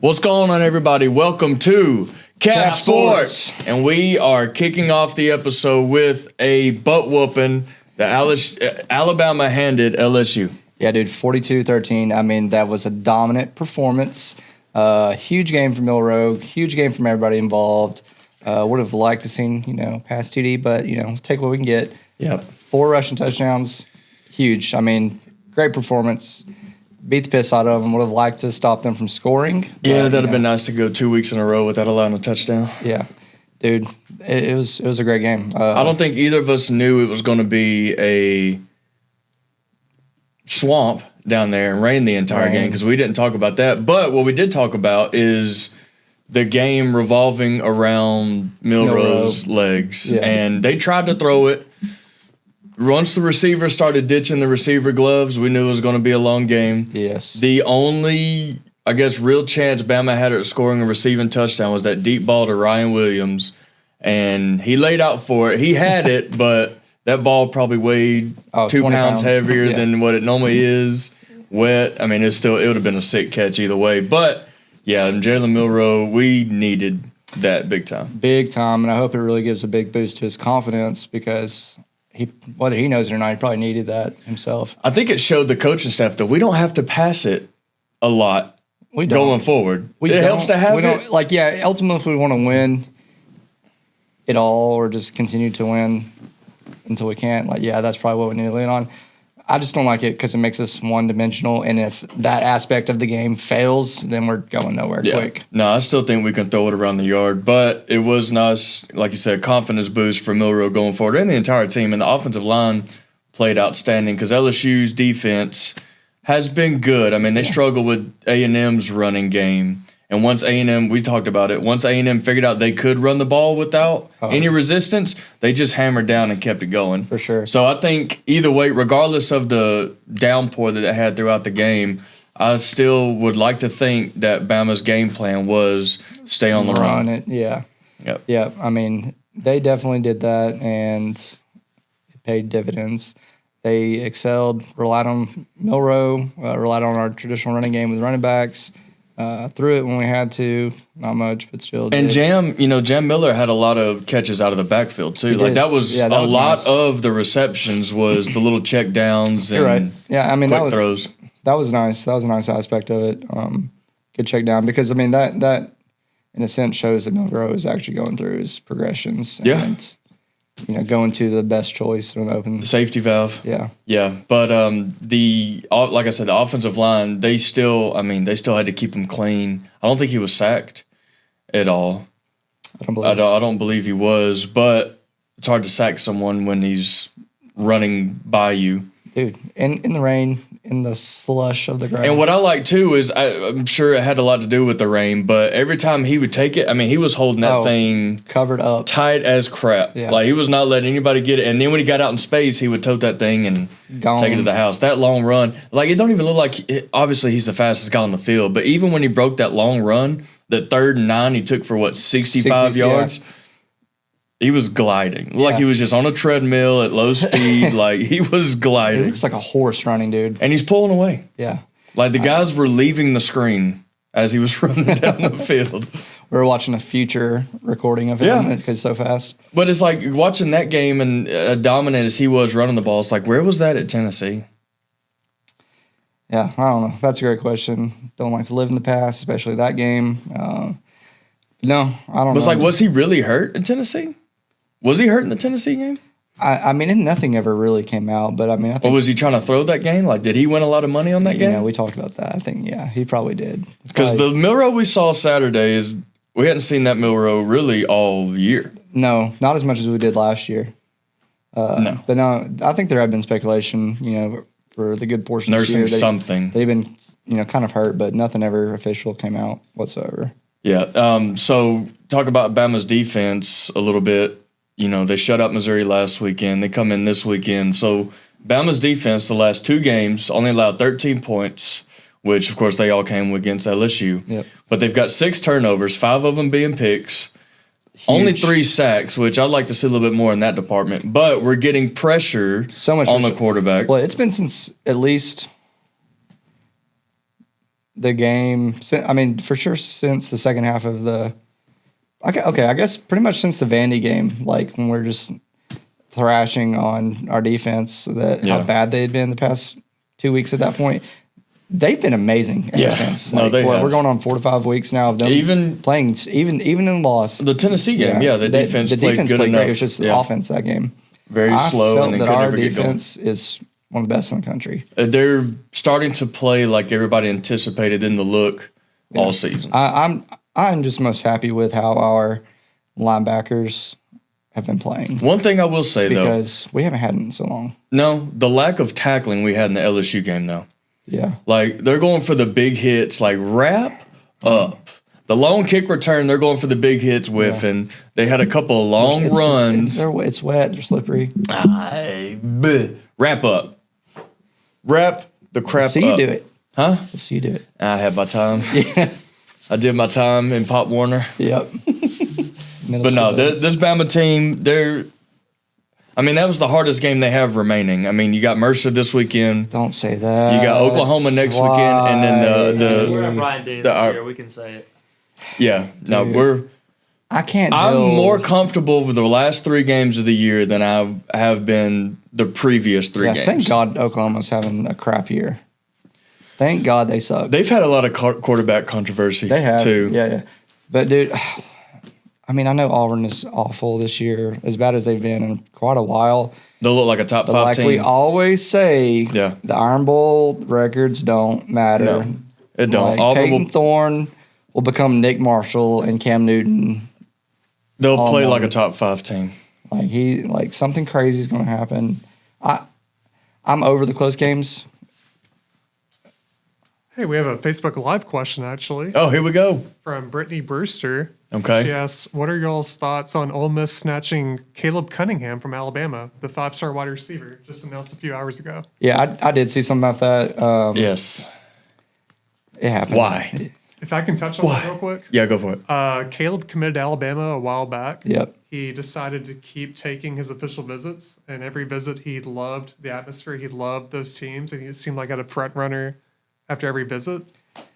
What's going on, everybody? Welcome to Cap Sports. And we are kicking off the episode with a butt whooping that Alabama handed LSU. Yeah, dude, 42-13. I mean, that was a dominant performance. Huge game for Milroe. Huge game from everybody involved. Would have liked to seen, past TD, but, take what we can get. Yep. 4 rushing touchdowns. Huge. I mean, great performance. Beat the piss out of them. Would have liked to stop them from scoring. Yeah, that'd have been nice to go 2 weeks in a row without allowing a touchdown. Yeah. Dude, it was a great game. I don't think either of us knew it was going to be a swamp down there and rain the entire game because we didn't talk about that. But what we did talk about is the game revolving around Milroe's legs. Yeah. And they tried to throw it. Once the receiver started ditching the receiver gloves, we knew it was going to be a long game. Yes. The only, real chance Bama had at scoring a receiving touchdown was that deep ball to Ryan Williams. And he laid out for it. He had it, but that ball probably weighed 2 pounds heavier than what it normally is. Wet. I mean, it would have been a sick catch either way. But, yeah, Jalen Milroe, we needed that big time. Big time, and I hope it really gives a big boost to his confidence because whether he knows it or not, he probably needed that himself. I think it showed the coaching staff that we don't have to pass it a lot going forward. It helps to have it. Ultimately, if we want to win it all or just continue to win until we can't, that's probably what we need to lean on. I just don't like it because it makes us one-dimensional, and if that aspect of the game fails, then we're going nowhere quick. No, I still think we can throw it around the yard, but it was nice, like you said, confidence boost for Milroe going forward and the entire team, and the offensive line played outstanding because LSU's defense has been good. I mean, they struggle with A&M's running game. And once A&M, we talked about it, once A&M figured out they could run the ball without any resistance, they just hammered down and kept it going. For sure. So I think either way, regardless of the downpour that it had throughout the game, I still would like to think that Bama's game plan was stay on the run. Yeah. Yep. Yeah. I mean, they definitely did that, and it paid dividends. They excelled, relied on Milroe, relied on our traditional running game with running backs. Threw it when we had to, not much, but still. And Jam Miller had a lot of catches out of the backfield too. That was a lot nice. Of the receptions was the little check downs and You're right. Yeah, I mean quick throws. That was nice. That was a nice aspect of it. Good check down because I mean that in a sense shows that Milroe is actually going through his progressions. And, going to the best choice in the open. The safety valve. Yeah. Yeah. But like I said, the offensive line, they still had to keep him clean. I don't think he was sacked at all. I don't believe he was, but it's hard to sack someone when he's running by you. Dude, in the rain, in the slush of the ground. And what I like, too, is I'm sure it had a lot to do with the rain, but every time he would take it, I mean, he was holding that thing covered up, tight as crap. Yeah. Like, he was not letting anybody get it. And then when he got out in space, he would tote that thing and take it to the house. That long run, it don't even look like obviously he's the fastest guy on the field, but even when he broke that long run, the 3rd and 9 he took for 65 yards? Yeah. He was gliding. Like he was just on a treadmill at low speed. Like he was gliding. He looks like a horse running, dude. And he's pulling away. Yeah. Like the guys were leaving the screen as he was running down the field. We were watching a future recording of him because it's so fast. But it's like watching that game and dominant as he was running the ball. It's like, where was that at Tennessee? Yeah, I don't know. That's a great question. Don't like to live in the past, especially that game. No, I don't know. It's like, was he really hurt in Tennessee? Was he hurt in the Tennessee game? I mean, nothing ever really came out, but I mean, I think. Or was he trying to throw that game? Like, did he win a lot of money on that game? Yeah, we talked about that. I think, he probably did. Because the Milroe we saw Saturday we hadn't seen that Milroe really all year. No, not as much as we did last year. No. But no, I think there had been speculation, for the good portion of the year. Nursing something. They've been, kind of hurt, but nothing ever official came out whatsoever. Yeah. So talk about Bama's defense a little bit. They shut up Missouri last weekend. They come in this weekend. So Bama's defense, the last 2 games, only allowed 13 points, which, of course, they all came against LSU. Yep. But they've got 6 turnovers, 5 of them being picks. Huge. Only 3 sacks, which I'd like to see a little bit more in that department. But we're getting pressure on the quarterback. Well, it's been since at least the game. I mean, for sure since the second half of the. Okay, I guess pretty much since the Vandy game, like when we're just thrashing on our defense, how bad they had been the past 2 weeks at that point. They've been amazing ever since. No, they have. We're going on 4 to 5 weeks now of them Even playing, even in loss. the Tennessee game, the defense played good great. enough. It was just the offense that game. Very slow, felt and then that could our never get going. defense is one of the best in the country. They're starting to play like everybody anticipated in the look all season. I'm just most happy with how our linebackers have been playing. One thing I will say, because we haven't had it in so long. No, the lack of tackling we had in the LSU game, though. Yeah. Like, they're going for the big hits, like, wrap up. The long kick return, they're going for the big hits with, and they had a couple of long runs. It's wet, they're slippery. Wrap up. Wrap the crap See you up. do it. Huh? See you do it. I had my time. Yeah. I did my time in Pop Warner. Yep. But no, this Bama team, that was the hardest game they have remaining. I mean, you got Mercer this weekend. Don't say that. You got Oklahoma next weekend, and then we're at Bryant Denny this year. We can say it. Yeah, no, Dude. I'm more comfortable with the last 3 games of the year than I have been the previous 3 games. Thank God Oklahoma's having a crap year. Thank God they suck. They've had a lot of quarterback controversy. They have too. Yeah. But dude, I mean, I know Auburn is awful this year, as bad as they've been in quite a while. They'll look like a top 5 like team. we always say, the Iron Bowl records don't matter. No, it don't. Like Peyton Thorne will become Nick Marshall and Cam Newton. They'll play like a top 5 team. Like something crazy is going to happen. I'm over the close games. Hey, we have a Facebook Live question, actually. Oh, here we go. From Brittany Brewster. Okay. She asks, what are y'all's thoughts on Ole Miss snatching Caleb Cunningham from Alabama, the 5-star wide receiver, just announced a few hours ago? Yeah, I did see something about that. Yes. It happened. Why? If I can touch on that real quick. Yeah, go for it. Caleb committed to Alabama a while back. Yep. He decided to keep taking his official visits, and every visit he loved the atmosphere. He loved those teams, and he seemed like a front runner after every visit.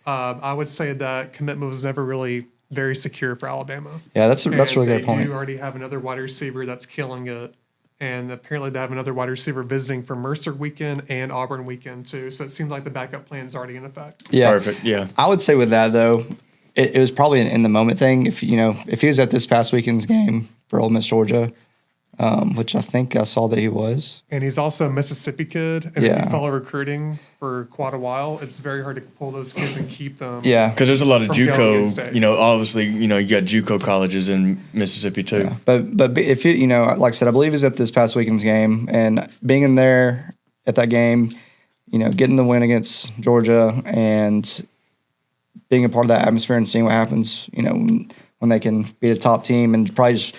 I would say that commitment was never really very secure for Alabama. Yeah, that's a really good point. They do already have another wide receiver that's killing it, and apparently they have another wide receiver visiting for Mercer weekend and Auburn weekend too. So it seems like the backup plan is already in effect. Yeah, perfect. Yeah, I would say with that though, it was probably an in the moment thing. If he was at this past weekend's game for Ole Miss Georgia, which I think I saw that he was. And he's also a Mississippi kid. And if you follow recruiting for quite a while, it's very hard to pull those kids and keep them. Yeah. Because there's a lot of JUCO, obviously, you got JUCO colleges in Mississippi too. Yeah. But if like I said, I believe he's at this past weekend's game, and being in there at that game, getting the win against Georgia and being a part of that atmosphere and seeing what happens, when they can beat a top team and probably just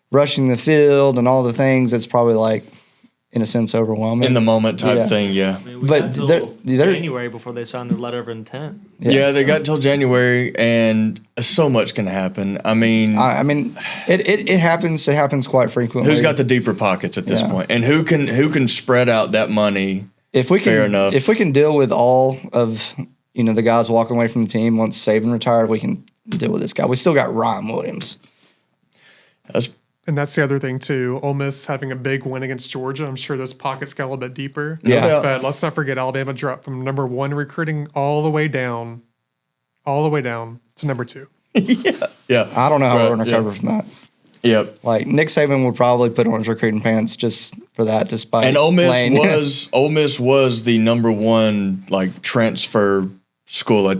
rushing the field and all the things, it's probably like, in a sense, overwhelming. In the moment type thing, yeah. I mean, we got until January before they signed their letter of intent. Yeah, they got until January, and so much can happen. I mean, it happens. It happens quite frequently. Who's got the deeper pockets at this point, and who can spread out that money? Fair enough. If we can deal with all of the guys walking away from the team once Saban retired, we can deal with this guy. We still got Ryan Williams. And that's the other thing, too. Ole Miss having a big win against Georgia. I'm sure those pockets got a little bit deeper. Yeah. But let's not forget Alabama dropped from number 1 recruiting all the way down to number 2. Yeah. I don't know how we're going to recover from that. Yep. Like, Nick Saban would probably put on his recruiting pants just for that, despite And Ole Miss was the number 1 transfer school,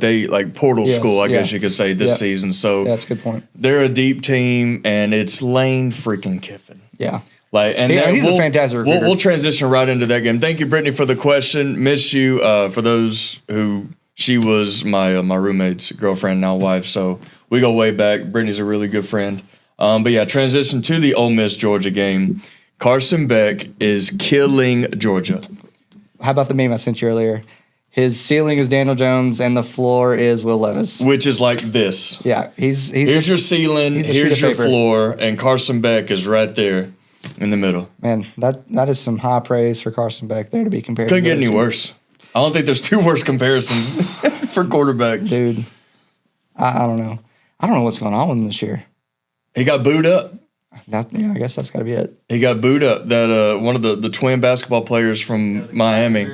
portal school, I guess you could say this season. So that's a good point. They're a deep team, and it's Lane freaking Kiffin. Yeah. He's a fantastic recruiter. We'll transition right into that game. Thank you, Brittany, for the question. Miss you. For those who, she was my roommate's girlfriend, now wife, so we go way back. Brittany's a really good friend. But yeah, transition to the Ole Miss Georgia game. Carson Beck is killing Georgia. How about the meme I sent you earlier? His ceiling is Daniel Jones, and the floor is Will Levis. Which is like this. Yeah, here's your ceiling, here's your floor, and Carson Beck is right there in the middle. Man, that is some high praise for Carson Beck there to be compared. Couldn't get any worse. I don't think there's 2 worse comparisons for quarterbacks. Dude, I don't know. I don't know what's going on with him this year. He got booed up. I guess that's got to be it. He got booed up. That one of the twin basketball players from Miami.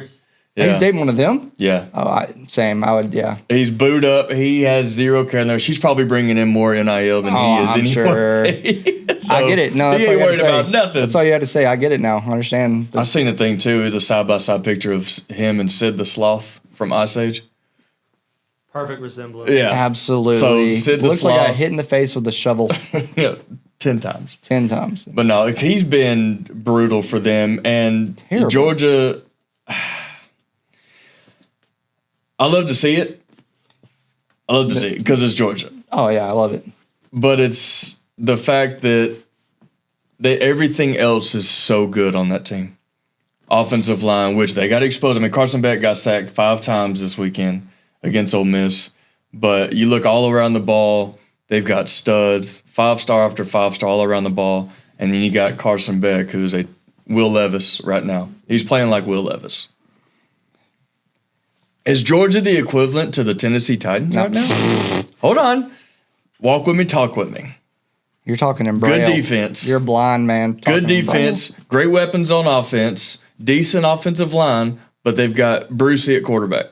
Yeah. He's dating one of them? Yeah. Oh, same. I would, yeah. He's booed up. He has zero care in there. She's probably bringing in more NIL than he is I'm anyway. sure. So I get it. No, that's he all ain't you had worried to say. about nothing. That's all you had to say. I get it now. I understand. I seen the thing too, the side-by-side picture of him and Sid the Sloth from Ice Age. Perfect resemblance. Yeah. Absolutely. So Sid the Looks like I Sloth. got hit in the face with a shovel Yeah, 10 times. 10 times. But no, he's been brutal for them. And Terrible. Georgia, I love to see it. I love to see it because it's Georgia. Oh, yeah. I love it. But it's the fact that everything else is so good on that team. Offensive line, which they got exposed. I mean, Carson Beck got sacked 5 times this weekend against Ole Miss. But you look all around the ball, they've got studs, 5-star after 5-star all around the ball. And then you got Carson Beck, who's a Will Levis right now. He's playing like Will Levis. Is Georgia the equivalent to the Tennessee Titans right now? Hold on. Walk with me, talk with me. You're talking in Braille. Good defense. You're blind, man. Good defense. Great weapons on offense. Decent offensive line. But they've got Brucey at quarterback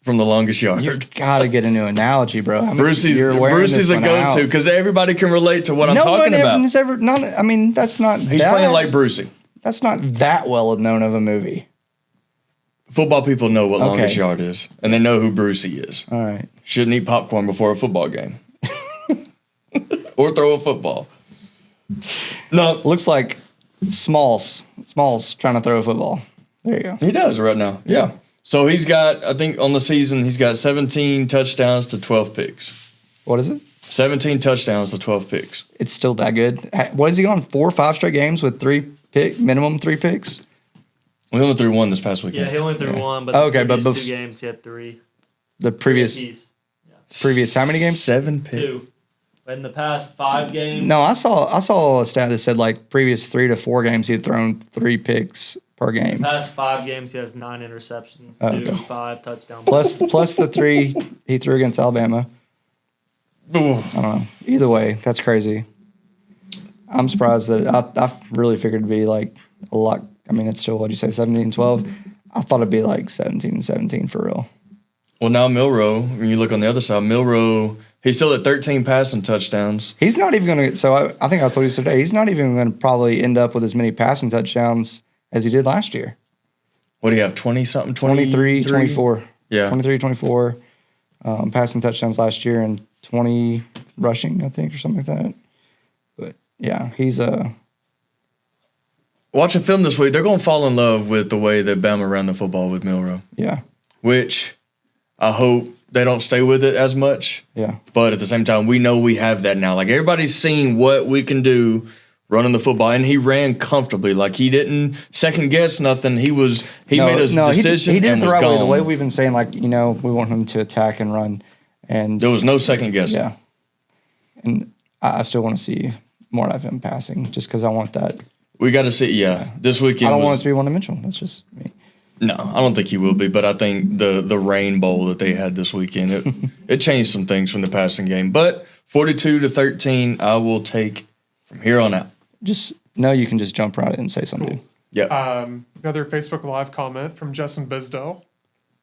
from the longest yard. You've got to get a new analogy, bro. I mean, Brucey's you're wearing Brucey's this a one go-to out. because everybody can relate to what I'm No talking one about. has ever. Not. I mean, that's not. He's that, playing like Brucey. That's not that well known of a movie. Football people know what Okay. longest yard is, and they know who Brucey is. All right. Shouldn't eat popcorn before a football game. Or throw a football. No, Looks like Smalls trying to throw a football. There you go. he does right now. Yeah. So he's got, I think on the season, he's got 17 touchdowns to 12 picks. What is it? 17 touchdowns to 12 picks. It's still that good. What has he gone 4 or 5 straight games with minimum 3 picks? We only threw one this past weekend. Yeah, he only threw one, but Okay, the but previous 2 games he had 3. The previous how many games? 7 picks. 2. In the past 5 games. No, I saw a stat that said like previous 3 to 4 games he had thrown 3 picks per game. Past 5 games he has 9 interceptions, Okay. 2, 5 touchdowns. Plus the 3 he threw against Alabama. I don't know. Either way, that's crazy. I'm surprised that I really figured it'd be like a lot. I mean, it's still, what'd you say, 17-12? I thought it'd be like 17-17 for real. Well, now Milroe, when you look on the other side, Milroe, he's still at 13 passing touchdowns. He's not even going to, so I think I told you today, he's not even going to probably end up with as many passing touchdowns as he did last year. What do you have, 20-something? 23, 24. Yeah. 23, 24 passing touchdowns last year and 20 rushing, I think, or something like that. But, yeah, he's Watch a film this week. They're going to fall in love with the way that Bama ran the football with Milroe, yeah, which I hope they don't stay with it as much. yeah. But at the same time, we know we have that now. Like, everybody's seeing what we can do running the football, and he ran comfortably. Like, he didn't second guess nothing. He made his decision He did and it the was right way. The gone. way we've been saying, like, we want him to attack and run. And There was no second guessing. yeah. And I still want to see more of him passing just because I want that. We got to see, this weekend I don't want it was, to be one-dimensional. That's just me. no, I don't think he will be, but I think the Rain Bowl that they had this weekend, it changed some things from the passing game. But 42-13, I will take from here on out. Just know you can just jump right in and say something. Yeah. Another Facebook Live comment from Justin Bisdell.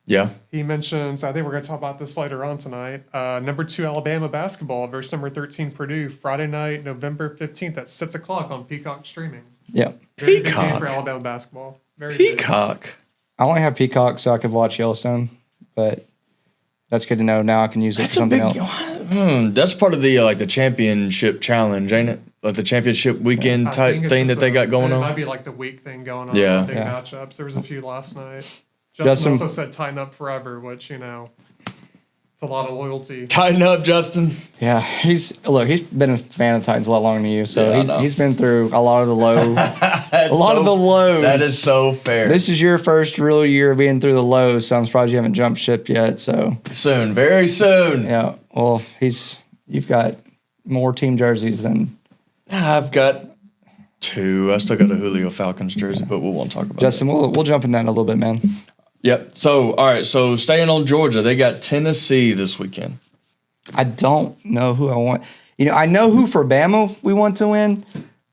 Yeah. He mentions, I think we're going to talk about this later on tonight, number 2 Alabama basketball versus number 13 Purdue, Friday night, November 15th at 6 o'clock on Peacock streaming. Yeah. Very big game Peacock. for Alabama basketball. Very big. Peacock. I only have Peacock so I could watch Yellowstone, but that's good to know. Now I can use it for something else. That's part of the the championship challenge, ain't it? Like the championship weekend I type think it's thing that just they got going it on. might be like the week thing going on. Yeah. Big Yeah. matchups. There was a few last night. Justin- Justin also said tighten up forever, which, it's a lot of loyalty. Tighten up, Justin. Yeah, he's been a fan of Titans a lot longer than you, so Yeah, I know. he's been through a lot of the low. A lot of the lows. That is so fair. This is your first real year of being through the lows, so I'm surprised you haven't jumped ship yet. So soon, very soon. yeah, well, you've got more team jerseys than I've got 2. I still got a Julio Falcons jersey, but we won't talk about Justin. We'll jump in that in a little bit, man. Yep. So, all right. So, staying on Georgia, they got Tennessee this weekend. I don't know who I want. I know who for Bama we want to win,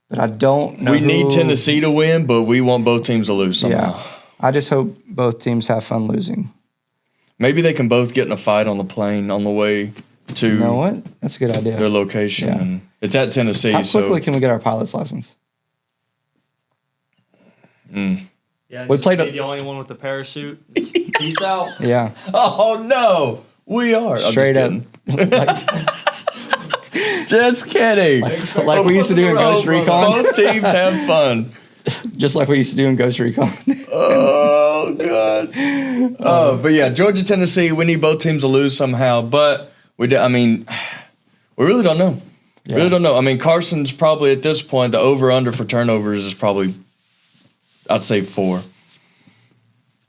but I don't know. We need Tennessee to win, but we want both teams to lose somehow. Yeah. I just hope both teams have fun losing. Maybe they can both get in a fight on the plane on the way to You know what? That's a good idea. their location. Yeah. And it's at Tennessee. How So quickly can we get our pilot's license? Yeah, We just played be a- the only one with the parachute. Peace out. Yeah. oh no, we are I'm Straight up. Just kidding. Like we used to do in Ghost Recon. Both teams have fun. Just like we used to do in Ghost Recon. Oh god. Oh, but yeah, Georgia, Tennessee. We need both teams to lose somehow. But we really don't know. Yeah. Really don't know. I mean, Carson's probably at this point the over under for turnovers is probably, I'd say 4.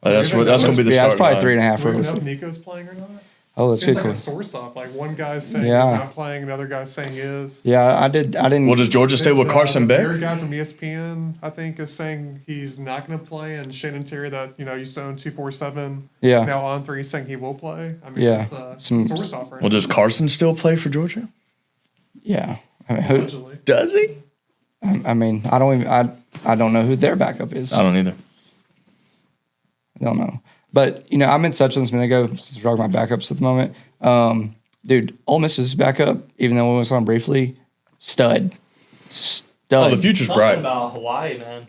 That's going to be the Yeah, start. it's probably line. 3.5 Do we know if realistic. Nico's playing or not? Oh, that's Seems good. like a Cool. source off. Like one guy's saying Yeah. he's not playing, another guy's saying he is. Yeah, I didn't. Well, does Georgia stay with Carson The Beck? Bear guy from ESPN, I think, is saying he's not going to play, and Shannon Terry, that used to own 247, Yeah. now on 3, is saying he will play. I mean, Yeah. it's a Some- source off right Well, now. does Carson still play for Georgia? Yeah. I mean, who? Allegedly. Does he? I mean, I don't even. I don't know who their backup is. I don't either. I don't know. But, I mentioned such a minute ago, since we're talking about backups at the moment. Dude, Ole Miss's backup, even though we went on briefly, stud. Oh, the future's Something bright. about Hawaii, man.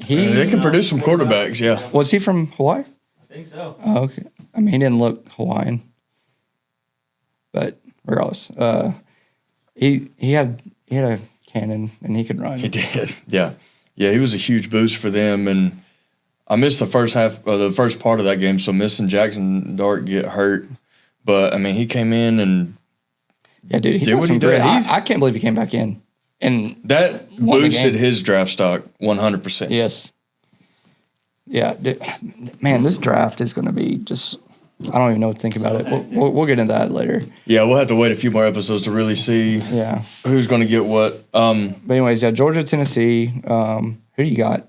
They can produce some quarterbacks, yeah. Was he from Hawaii? I think so. Oh, okay. I mean, he didn't look Hawaiian. But regardless, he had a cannon and he could run. He did. Yeah. Yeah, he was a huge boost for them. And I missed the first part of that game, so missing Jackson Dart get hurt. But, I mean, he came in and Yeah, dude, he's Did got what some he did. great. He's- I can't believe he came back in. And that Won the boosted game. his draft stock 100%. yes. Yeah, dude, man, this draft is going to be just. I don't even know what to think about it. We'll get into that later. Yeah, we'll have to wait a few more episodes to really see Yeah. who's going to get what. But anyways, yeah, Georgia, Tennessee. Who do you got? I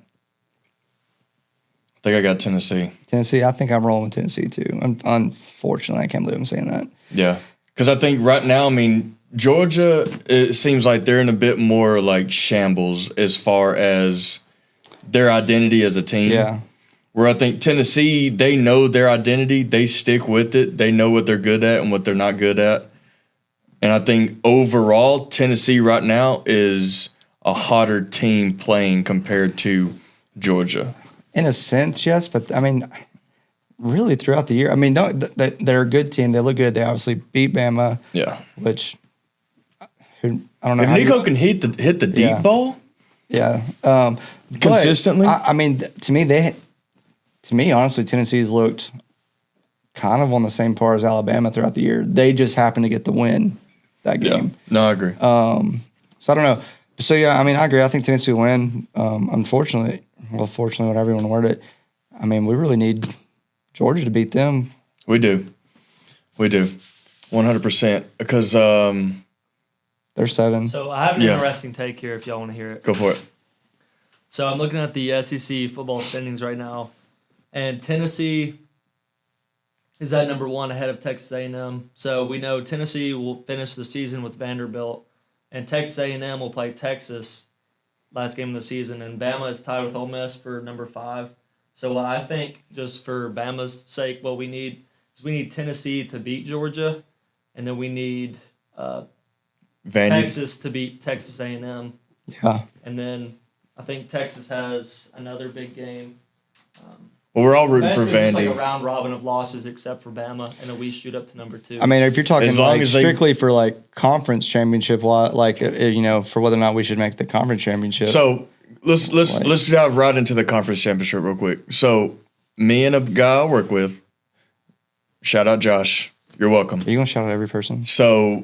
think I got Tennessee. Tennessee. I think I'm rolling with Tennessee too. Unfortunately, I can't believe I'm saying that. Yeah. Because I think right now, I mean, Georgia, it seems like they're in a bit more like shambles as far as their identity as a team. Yeah. Where I think Tennessee, they know their identity. They stick with it. They know what they're good at and what they're not good at. And I think overall, Tennessee right now is a hotter team playing compared to Georgia. In a sense, yes, but I mean, really throughout the year, I mean, they're a good team. They look good. They obviously beat Bama, Yeah. which I don't know. If how you- Nico can hit the deep Yeah. ball, Yeah. But, Consistently? I mean, to me, honestly, Tennessee's looked kind of on the same par as Alabama throughout the year. They just happened to get the win that yeah. game. No, I agree. So I don't know. So yeah, I mean, I agree. I think Tennessee will win. Fortunately, whatever you want to word it. I mean, we really need Georgia to beat them. We do. 100%. Because, They're 7. So I have an Yeah. interesting take here if y'all want to hear it. go for it. So I'm looking at the SEC football standings right now, and Tennessee is at number 1 ahead of Texas A&M. So we know Tennessee will finish the season with Vanderbilt, and Texas A&M will play Texas last game of the season, and Bama is tied with Ole Miss for number 5. So what I think, just for Bama's sake, what we need is Tennessee to beat Georgia, and then we need Vandy. Texas to beat Texas A&M. Yeah. And then I think Texas has another big game. Well, we're all rooting for Basically just like a Vandy. round robin of losses except for Bama, and then we shoot up to number 2. I mean, if you're talking As long like as they- strictly for like conference championship, for whether or not we should make the conference championship. So let's dive right into the conference championship real quick. So me and a guy I work with, shout out Josh, you're welcome. are you gonna shout out every person? So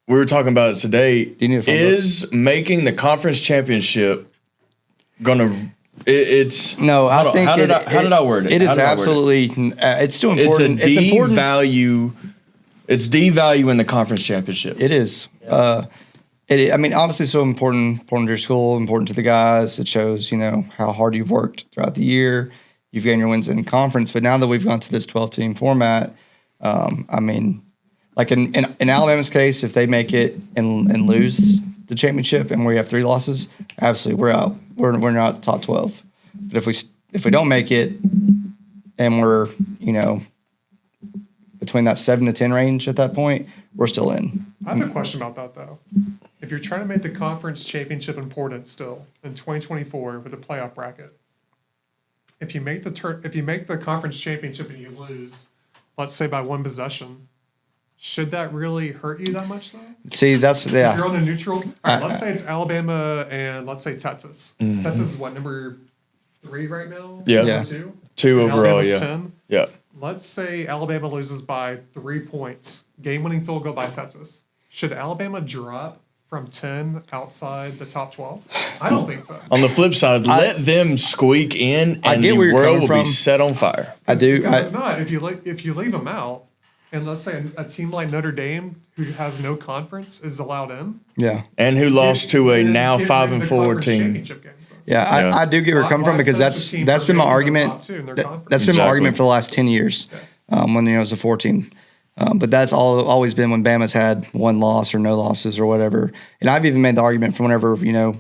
we were talking about it today. Do you need a phone book? Is making the conference championship gonna? It's No, I hold on. think How did I word it? It How is did I word it? absolutely. It's still It's a important. It's important. devalue. It's devalue in the conference championship. It is. I mean, obviously, so important to your school, important to the guys. It shows, how hard you've worked throughout the year. you've gained your wins in conference. But now that we've gone to this 12-team format, I mean, like in Alabama's case, if they make it and lose the championship and we have 3 losses, absolutely we're out. We're not top 12. But if we don't make it and we're between that 7 to 10 range at that point, we're still in. I have a question about that though. If you're trying to make the conference championship important still in 2024 with a playoff bracket, if you make the conference championship and you lose, let's say by 1 possession, should that really hurt you that much though? See, that's If you're on a neutral, all right, let's say it's Alabama and let's say Texas. Texas is what, number 3 right now? Yeah. Yeah. Number 2? 2 And overall, Alabama's yeah. 10? Yeah. Let's say Alabama loses by 3 points, game-winning field goal by Texas. Should Alabama drop from 10 outside the top 12? I don't think so. On the flip side, let them squeak in, I and get the where you're world coming will from. be set on fire. I do. Because if not, if you leave them out, and let's say a team like Notre Dame, who has no conference, is allowed in. Yeah. And who lost to a then now get 5 in and the 4 conference team. championship games, though. Yeah, Yeah. I do get where you're coming from Why because finish a team that's been my for being in the argument. top 2 in their That's conference? been my Exactly. argument for the last 10 years when it was a 4-team. But that's always been when Bama's had 1 loss or no losses or whatever. And I've even made the argument from whenever, like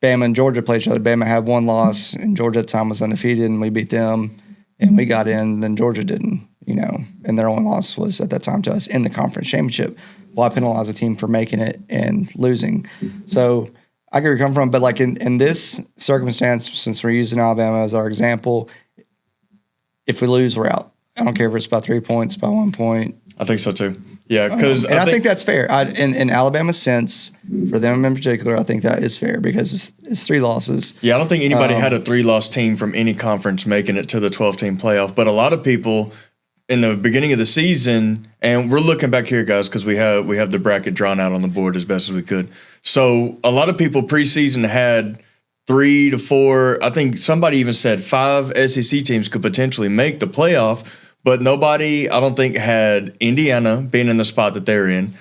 Bama and Georgia played each other. Bama had 1 loss and Georgia at the time was undefeated and we beat them and we got in, then Georgia didn't, and their only loss was at that time to us in the conference championship. Why penalize a team for making it and losing? So I get where you're coming from, but like in this circumstance, since we're using Alabama as our example, if we lose, we're out. I don't care if it's by 3 points, by 1 point. I think so too. Yeah, because And I think that's fair. In Alabama's sense, for them in particular, I think that is fair because it's 3 losses. I don't think anybody had a 3-loss team from any conference making it to the 12-team playoff. But a lot of people in the beginning of the season, and we're looking back here, guys, because we have the bracket drawn out on the board as best as we could. So a lot of people preseason had 3 to 4. I think somebody even said 5 SEC teams could potentially make the playoff, but nobody, I don't think, had Indiana being in the spot that they're in.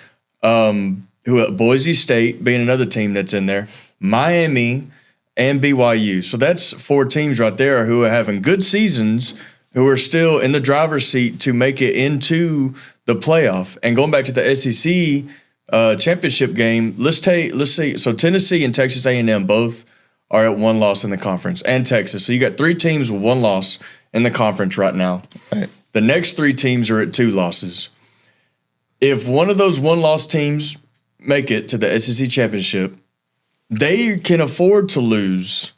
Boise State being another team that's in there, Miami, and BYU. So that's 4 teams right there who are having good seasons, who are still in the driver's seat to make it into the playoff. And going back to the SEC championship game, let's see. So Tennessee and Texas A&M both are at 1 loss in the conference, and Texas. So you got 3 teams with 1 loss in the conference right now. Right. The next 3 teams are at 2 losses. If one of those 1-loss teams make it to the SEC championship, they can afford to lose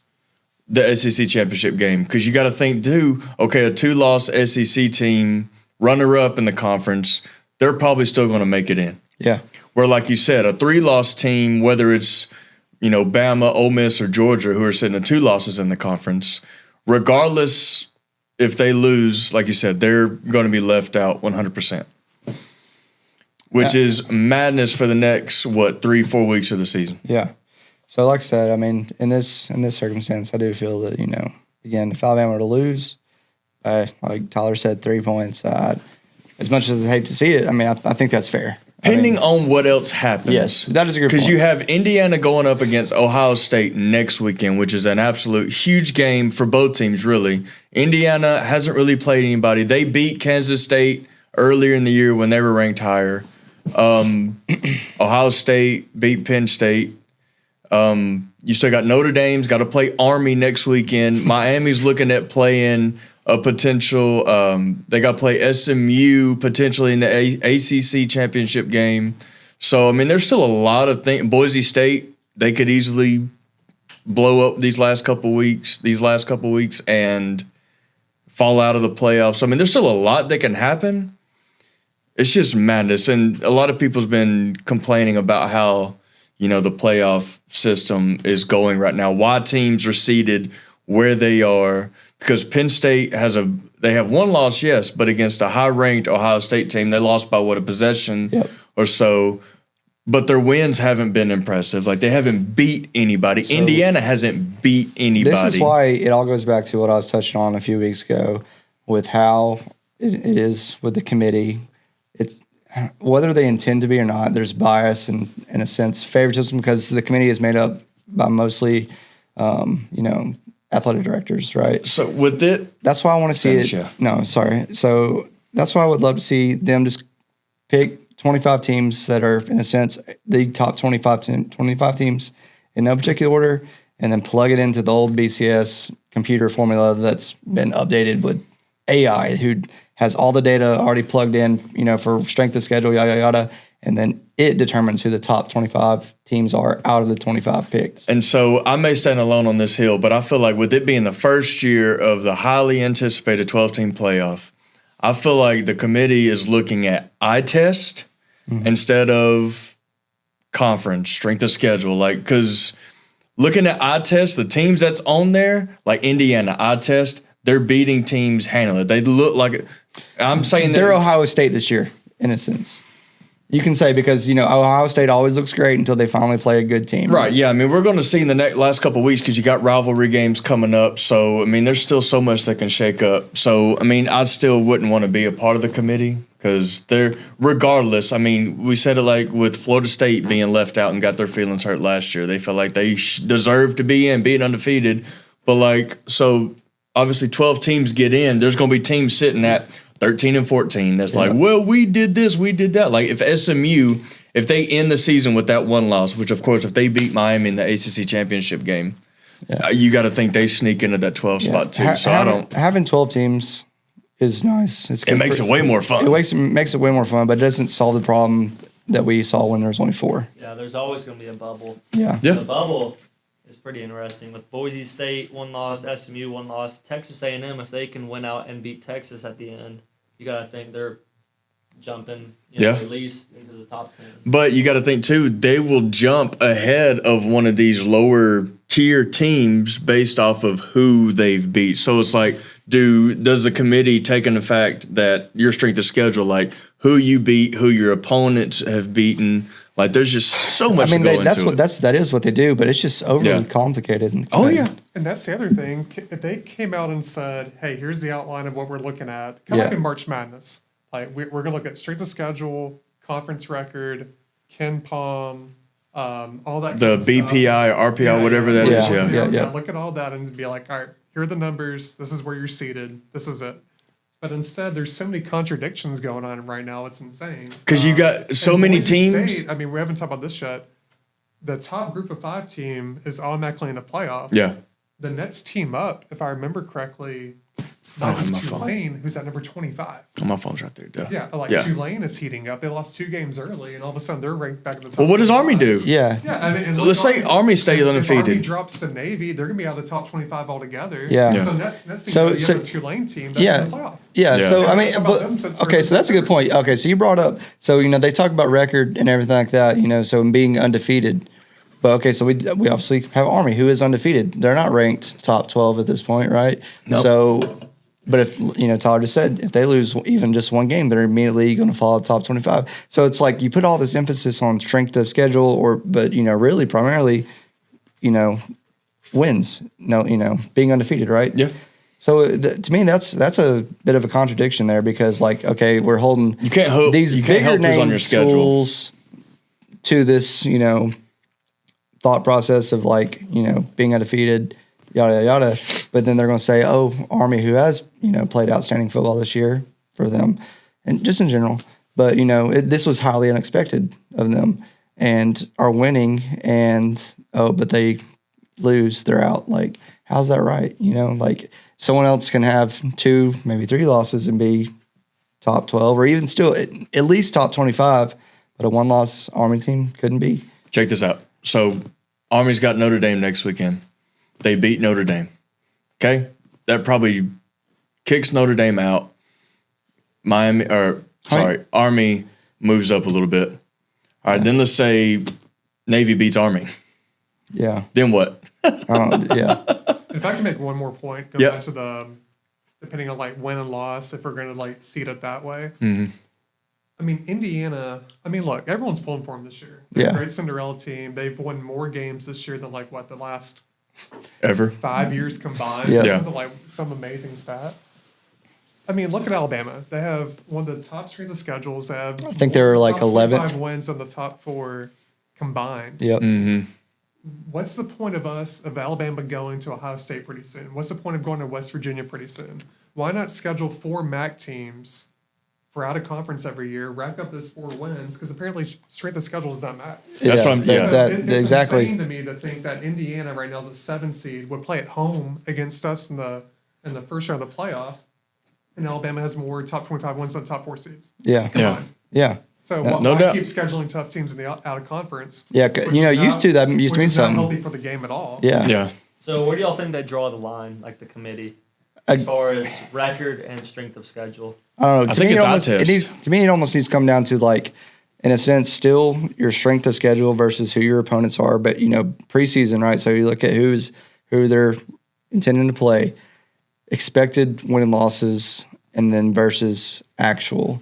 the SEC championship game because you got to think too, okay, a 2-loss SEC team, runner-up in the conference, they're probably still going to make it in. Yeah. Where, like you said, a 3-loss team, whether it's Bama, Ole Miss, or Georgia, who are sitting at 2 losses in the conference, regardless if they lose, like you said, they're going to be left out 100%, which is madness for the next 3-4 weeks of the season. Yeah. So, like I said, I mean, in this circumstance, I do feel that again, if Alabama were to lose, like Tyler said, 3 points. As much as I hate to see it, I mean, I think that's fair. Depending on what else happens. Yes, that is a good point. Because you have Indiana going up against Ohio State next weekend, which is an absolute huge game for both teams, really. Indiana hasn't really played anybody. They beat Kansas State earlier in the year when they were ranked higher. Ohio State beat Penn State. You still got Notre Dame's got to play Army next weekend. Miami's looking at playing a potential they got to play SMU potentially in the ACC championship game. So, I mean, there's still a lot of things. Boise State, they could easily blow up these last couple weeks and fall out of the playoffs. I mean, there's still a lot that can happen. It's just madness. And a lot of people's been complaining about how, the playoff system is going right now. Why teams are seated where they are. Because Penn State they have 1 loss, yes, but against a high-ranked Ohio State team, they lost by a possession or so. But their wins haven't been impressive. Like, they haven't beat anybody. So, Indiana hasn't beat anybody. This is why it all goes back to what I was touching on a few weeks ago with how it is with the committee. It's whether they intend to be or not, there's bias and, in a sense, favoritism because the committee is made up by mostly, athletic directors, right? So with it, That's why I want to see Finish, it. yeah. No, sorry. So that's why I would love to see them just pick 25 teams that are, in a sense, the top 25 teams in no particular order, and then plug it into the old BCS computer formula that's been updated with AI, who has all the data already plugged in, for strength of schedule, yada, yada. And then it determines who the top 25 teams are out of the 25 picked. and so I may stand alone on this hill, but I feel like with it being the first year of the highly anticipated 12-team playoff, I feel like the committee is looking at eye test instead of conference strength of schedule. Like, because looking at eye test, the teams that's on there, like Indiana, eye test, they're beating teams handily. They look like I'm saying They're that Ohio State this year, in a sense. You can say because, Ohio State always looks great until they finally play a good team. right. Yeah, I mean, we're going to see in the last couple of weeks because you got rivalry games coming up. So I mean, there's still so much that can shake up. So I mean, I still wouldn't want to be a part of the committee because they're regardless. I mean, we said it like with Florida State being left out and got their feelings hurt last year. They felt like they deserved to be in, being undefeated. But like, so obviously 12 teams get in. There's going to be teams sitting at 13 and 14. That's like, well, we did this, we did that. Like if SMU, if they end the season with that one loss, which of course if they beat Miami in the ACC championship game, you got to think they sneak into that 12 spot too. So I don't. Having 12 teams is nice. It makes it way more fun. It makes it way more fun, but it doesn't solve the problem that we saw when there was only 4. Yeah, there's always going to be a bubble. Yeah. Yeah. The bubble is pretty interesting with Boise State 1 loss, SMU 1 loss, Texas A&M. If they can win out and beat Texas at the end, you got to think they're jumping at least into the top 10. But you got to think too, they will jump ahead of one of these lower tier teams based off of who they've beat. So it's like, does the committee take in the fact that your strength of schedule, like who you beat, who your opponents have beaten, like there's just so much to go into it. That is what they do, but it's just overly complicated. Oh yeah. And that's the other thing. If they came out and said, hey, here's the outline of what we're looking at, kind of like in March Madness. Like, we're going to look at strength of schedule, conference record, Ken Palm, all that The kind of stuff. BPI, RPI, whatever that is. Yeah. Look at all that and be like, all right, here are the numbers. This is where you're seated. This is it. But instead, there's so many contradictions going on right now. It's insane. Because you got so and many Boise teams. State, I mean, we haven't talked about this yet. The top group of 5 team is automatically in the playoff. Yeah. The Nets team up, if I remember correctly, don't have my phone. Tulane, who's at number 25. Oh, my phone's right there. Duh. Yeah, like Yeah. Tulane is heating up. They lost 2 games early, and all of a sudden they're ranked back in the top. Well, what does Army 25. do? Yeah. Yeah, I mean, and Let's say Army stays if undefeated. Army drops to Navy, they're gonna be out of the top 25 altogether. Yeah. So next thing So- you know, you so- have a Tulane team that's Yeah. in the playoff. Yeah, Yeah. so I mean, It's about them since they're okay, in so that's a good point. Okay, so you brought up, so they talk about record and everything like that, so being undefeated. But okay, so we obviously have Army, who is undefeated. They're not ranked top 12 at this point, right? Nope. So, but if Tyler just said if they lose even just one game, they're immediately going to fall out top 25. So it's like you put all this emphasis on strength of schedule, but really primarily, wins. No, being undefeated, right? Yeah. So to me, that's a bit of a contradiction there because, like, okay, we're holding You can't hope these you can't bigger help who's on name your schedule. schools to this, thought process of like, being undefeated, yada yada yada. But then they're going to say, oh, Army, who has played outstanding football this year for them, and just in general. But this was highly unexpected of them, and are winning, and but they lose, they're out. Like, how's that right? Like someone else can have 2, maybe 3 losses and be top 12 or even still at least top 25, but a 1-loss Army team couldn't be. Check this out. So Army's got Notre Dame next weekend. They beat Notre Dame. Okay? That probably kicks Notre Dame out. Army moves up a little bit. All right, then let's say Navy beats Army. Yeah. Then what? Yeah. If I can make one more point, go Yep. back to the depending on like win and loss, if we're gonna like seed it that way. Mm-hmm. I mean, Indiana. I mean, look, everyone's pulling for them this year. They're Yeah. a great Cinderella team. They've won more games this year than the last Ever? 5 years combined. Yeah. Yeah. Something like some amazing stat. I mean, look at Alabama. They have one of the top strength of schedules. They have I think they were like top 11th. 25 wins in the top 4 combined. Yep. Mm-hmm. what's the point of Alabama going to Ohio State pretty soon? What's the point of going to West Virginia pretty soon? Why not schedule 4 MAC teams for out of conference every year, rack up those 4 wins? Because apparently strength of schedule does not matter. That's what I'm- yeah. It's Exactly. insane to me to think that Indiana right now is a 7 seed, would play at home against us in the first round of the playoff, and Alabama has more top 25 wins than top 4 seeds. Yeah. Yeah. Yeah. So No why doubt. keep scheduling tough teams in the out of conference? Yeah. which You know, is used to that used to mean which is not something. healthy for the game at all. Yeah. Yeah. So where do y'all think they draw the line, like the committee, as far as record and strength of schedule? I don't know. I To think me, it's it eye almost, test. to me, it almost needs to come down to, like, in a sense, still your strength of schedule versus who your opponents are. But, you know, preseason, right? So you look at who they're intending to play, expected win and losses, and then versus actual.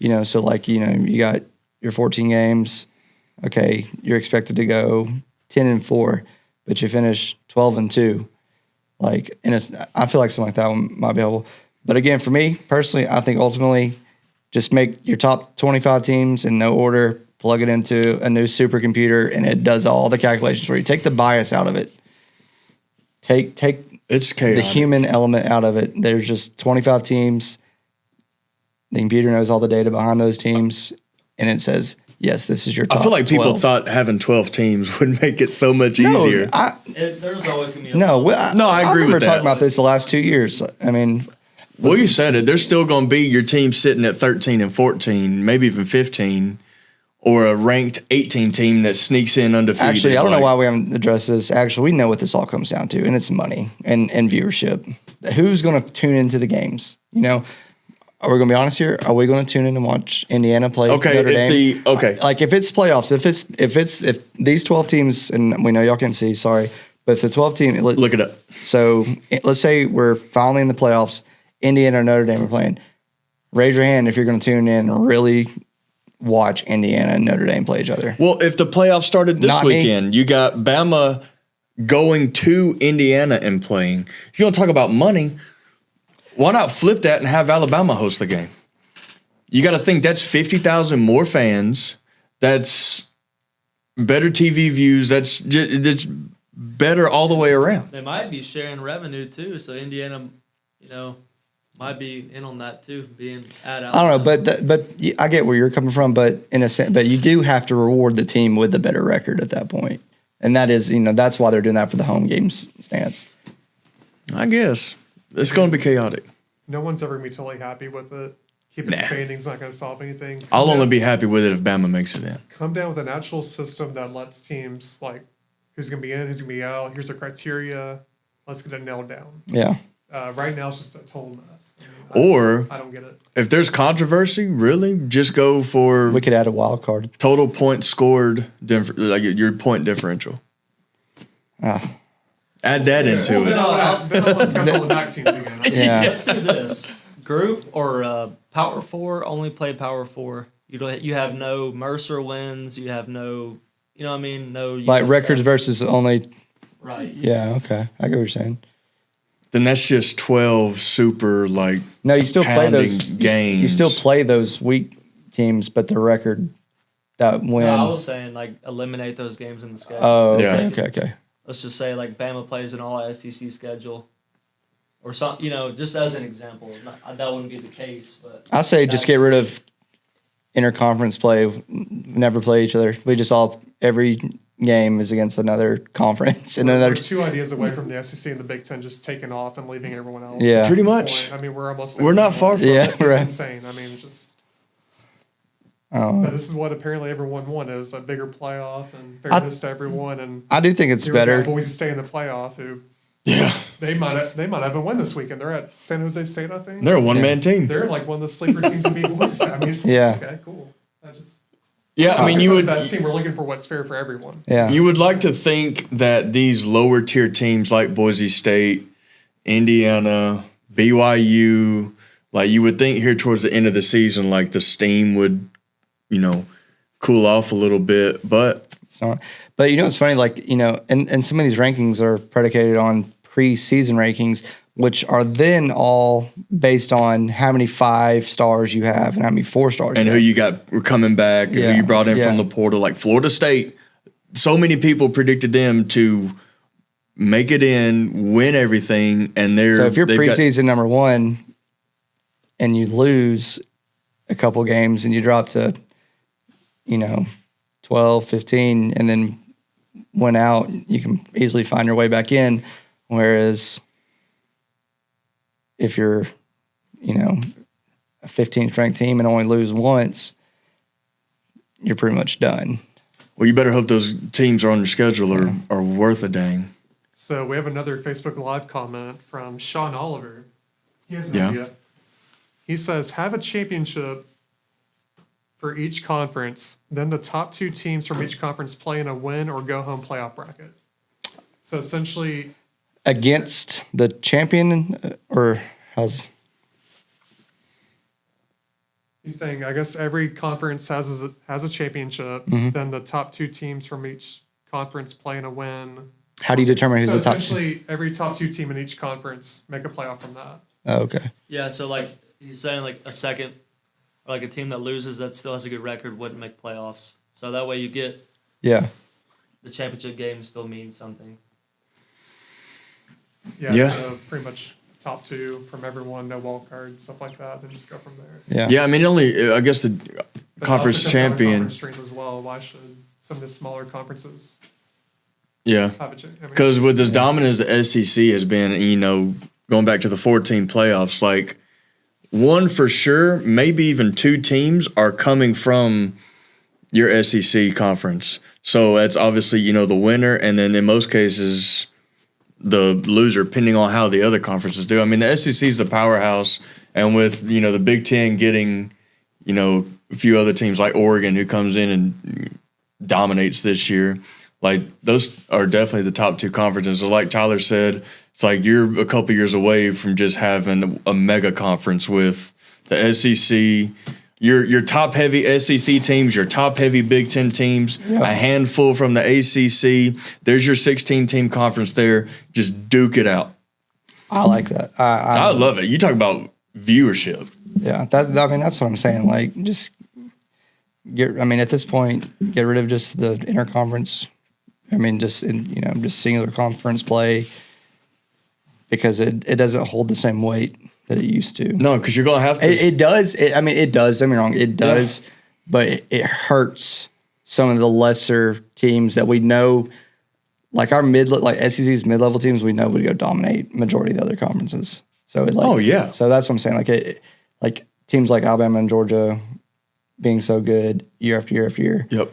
You know, so like, you know, you got your 14 games. Okay, you're expected to go 10-4, but you finish 12-2. Like, and I feel like something like that one might be helpful. But again, for me personally, I think ultimately just make your top 25 teams in no order, plug it into a new supercomputer, and it does all the calculations for you. Take the bias out of it. Take It's the chaotic. human element out of it. There's just 25 teams. The computer knows all the data behind those teams, and it says, yes, this is your top I feel like people 12. thought having 12 teams would make it so much easier. There's always gonna be a No, No, I agree remember with that. talking about this the last 2 years. I mean, Well, you said it. There's still going to be your team sitting at 13 and 14, maybe even 15, or a ranked 18 team that sneaks in undefeated. actually, I don't know like- why we haven't addressed this. Actually, we know what this all comes down to, and it's money and viewership. Who's going to tune into the games? You know, are we going to be honest here? Are we going to tune in and watch Indiana play Okay, Notre Dame? Like if it's playoffs, if these 12 teams, and we know y'all can't see, sorry, but if the 12 team, Look it up. so let's say we're finally in the playoffs, Indiana or Notre Dame are playing. Raise your hand if you're going to tune in and really watch Indiana and Notre Dame play each other. Well, if the playoffs started this Not me. weekend, you got Bama going to Indiana and playing. If you're going to talk about money, why not flip that and have Alabama host the game? You got to think that's 50,000 more fans. That's better TV views. That's better all the way around. They might be sharing revenue too, so Indiana, you know, might be in on that too, being at Alabama. I don't know, but I get where you're coming from, but in a sense, but you do have to reward the team with the better record at that point, and that is, you know, that's why they're doing that for the home games stance. I guess. It's going to be chaotic. No one's ever going to be totally happy with it. Keeping Nah. expanding's not going to solve anything. I'll only be happy with it if Bama makes it in. Come down with an actual system that lets teams, like, who's going to be in, who's going to be out, here's the criteria, let's get it nailed down. Yeah, Right now, it's just a total mess. I mean, Or I don't get it. if there's controversy, really, just go for we could add a wild card. total points scored, like your point differential. Add that into Then it. let's schedule the back teams again. Yeah, Let's do this. Group or Power 4, only play Power 4. You have no Mercer wins. You have no, you know what I mean? No. like records versus only. Right. Yeah, okay, I get what you're saying. Then that's just 12 super, like, No, you still play Pounding those games. You still play those weak teams, but the record that win. No, I was saying like eliminate those games in the schedule. Oh, okay, Yeah. okay. Let's just say like Bama plays an all SEC schedule, or some, you know, just as an example. That wouldn't be the case, but I say just get rid of interconference play. Never play each other. We just all every game is against another conference and We're another. 2 ideas away from the SEC and the Big Ten just taking off and leaving everyone else. Yeah, pretty much. I mean, we're almost. We're not far from Yeah, it. It's right. insane. I mean, just. Oh. But this is what apparently everyone wanted: is a bigger playoff and fairness to everyone. And I do think it's here we got better. boys who stay in the playoff who Yeah. they might have a win this weekend. They're at San Jose State, I think. They're a one-man team. They're like one of the sleeper teams to beat Boise State. I mean, it's, Yeah. Okay, cool. I just. Yeah, I mean, you we're would the best team. We're looking for what's fair for everyone. Yeah, you would like to think that these lower tier teams like Boise State, Indiana, BYU, like you would think here towards the end of the season, like the steam would, you know, cool off a little bit, but it's not. But you know, it's funny. Like, you know, and some of these rankings are predicated on preseason rankings, which are then all based on how many 5 stars you have and how many 4 stars. and you who have. you got coming back, and Yeah, who you brought in yeah. from the portal, like Florida State, so many people predicted them to make it in, win everything, and So if you're they've got- preseason number one and you lose a couple games and you drop to, 12, 15, and then win out, you can easily find your way back in. Whereas if you're, a 15th ranked team and only lose once, you're pretty much done. well, you better hope those teams are on your schedule or are worth a dang. So we have another Facebook Live comment from Sean Oliver. He has an Yeah. idea. He says, have a championship for each conference, then the top 2 teams from each conference play in a win or go home playoff bracket. So essentially, Against the champion, or how's he's saying, I guess every conference has a championship, Mm-hmm. then the top 2 teams from each conference play in a win. how do you determine who's So the top? essentially, every top 2 team in each conference make a playoff from that. Oh, okay. Yeah, so like he's saying like a second or like a team that loses that still has a good record wouldn't make playoffs. So that way you get Yeah. the championship game still means something. Yeah. So pretty much top 2 from everyone, no wild cards, stuff like that, and just go from there. Yeah. Yeah, I mean, I guess the But it conference also depends on the champion. conference stream as well. Why should some of the smaller conferences Yeah. have a chance? Because with as dominant as the SEC has been, going back to the 14 playoffs, like one for sure, maybe even 2 teams are coming from your SEC conference. So that's obviously, the winner, and then in most cases, the loser, depending on how the other conferences do. I mean, the SEC is the powerhouse, and with, the Big Ten getting, a few other teams like Oregon who comes in and dominates this year, like those are definitely the top 2 conferences. So like Tyler said, it's like you're a couple years away from just having a mega conference with the SEC, your top heavy SEC teams, your top heavy Big Ten teams, a handful from the ACC. There's your 16 team conference there. Just duke it out. I like that. I love it. You talk about viewership. Yeah, that's what I'm saying. Like, just at this point, get rid of just the interconference. Just singular conference play, because it doesn't hold the same weight that it used to. No, because you're gonna have to. It does. It does. Don't get me wrong. It does, but it hurts some of the lesser teams that we know, like our SEC's mid-level teams. We know would go dominate majority of the other conferences. So Oh, yeah. So that's what I'm saying. Like teams like Alabama and Georgia being so good year after year after year Yep.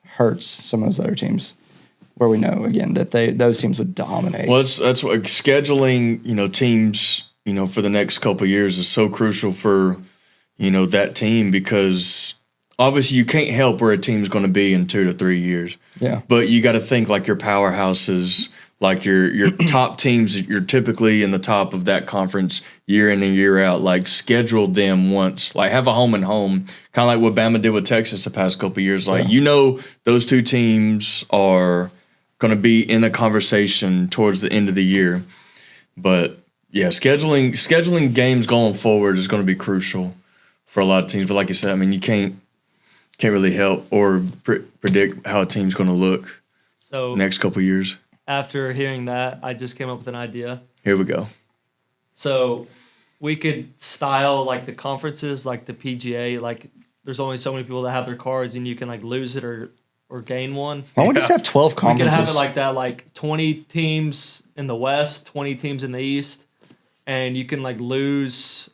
hurts some of those other teams, where we know again that those teams would dominate. Well, that's what scheduling, teams, for the next couple of years is so crucial for, that team, because obviously you can't help where a team's going to be in 2 to 3 years. Yeah. But you got to think like your powerhouses, like your top teams, you're typically in the top of that conference year in and year out. Like schedule them once, like have a home and home, kind of like what Bama did with Texas the past couple of years. Like those 2 teams are going to be in a conversation towards the end of the year. But yeah, scheduling games going forward is going to be crucial for a lot of teams. But like you said, I mean, you can't really help or predict how a team's going to look So next couple of years. after hearing that, I just came up with an idea. Here we go. So we could style like the conferences, like the PGA, like there's only so many people that have their cards and you can like lose it or gain one. Why don't we just have 12 We could conferences? have it like that, like 20 teams in the West, 20 teams in the East, and you can like lose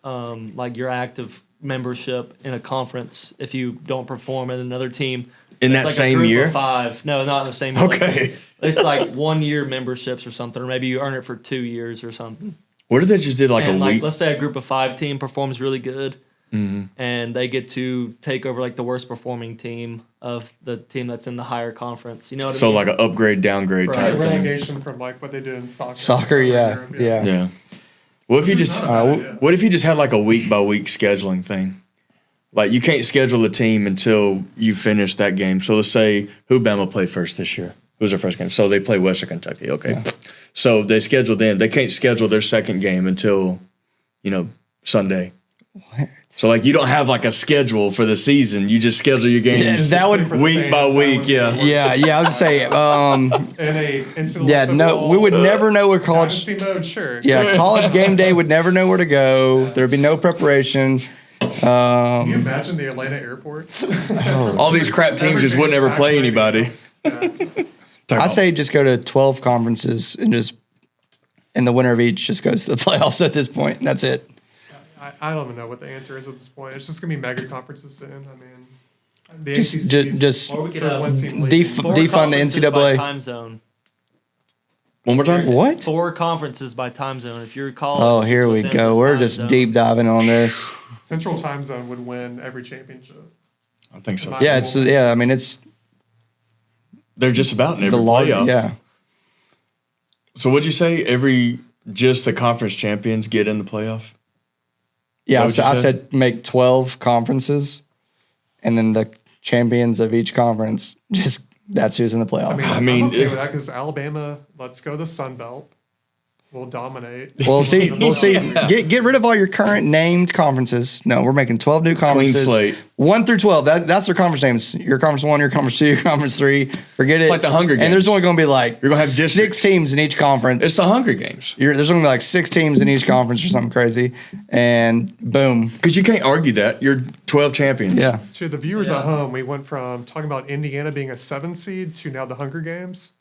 like your active membership in a conference if you don't perform in another team. In It's that like a same group year? of 5. No, not in the same year. like, Okay. it's like 1 year memberships or something, or maybe you earn it for 2 years or something. What if they just did like And a like, week? let's say a group of 5 team performs really good, and they get to take over like the worst performing team of the team that's in the higher conference. You know what I So mean? like an upgrade, downgrade Right. type It's a thing. relegation from like what they do in soccer. Soccer, yeah. Europe, Yeah. What if you just idea. what if you just had like a week by week scheduling thing? Like you can't schedule a team until you finish that game. So let's say who Bama played first this year. Who was their first game? So they play Western Kentucky. Okay. So they schedule them. They can't schedule their second game until, Sunday. What? So like you don't have like a schedule for the season. You just schedule your games that would- For the week fans, by that week. would- Yeah. Yeah, I was just saying. In a NCAA Yeah, no, football we would never know where college. dynasty mode, sure. Yeah, college game day would never know where to go. There'd be no preparation. Can you imagine the Atlanta airport? All these crap teams just wouldn't ever play anybody. I say just go to 12 conferences and the winner of each just goes to the playoffs at this point. And that's it. I don't even know what the answer is at this point. It's just gonna be mega conferences soon. I mean, the Just- ACC 's just Or we could for have one team league. four defund the conferences by NCAA. time zone. One more time. What? 4 conferences by time zone. If you're college, Oh, it's here we within go. this We're time just zone. deep diving on this. Central Time Zone would win every championship. I think so. Yeah, I mean, it's They're just about in every the large. playoff. Yeah. So what'd you say? Just the conference champions get in the playoff? Yeah, Is that what I you said make 12 conferences, and then the champions of each conference, that's who's in the playoff. I mean, I'm okay it- with that because Alabama, let's go the Sun Belt. We'll dominate. We'll see. Get rid of all your current named conferences. No, we're making 12 new conferences. slate. 1 through 12. That's their conference names. Your conference 1, your conference 2, your conference 3. Forget it. like the Hunger And there's Games. only going to be like You're gonna have 6 districts. teams in each conference. It's the Hunger Games. There's only like 6 teams in each conference or something crazy. And boom. Because you can't argue that. You're 12 champions. Yeah. To the viewers at home, we went from talking about Indiana being a 7 seed to now the Hunger Games.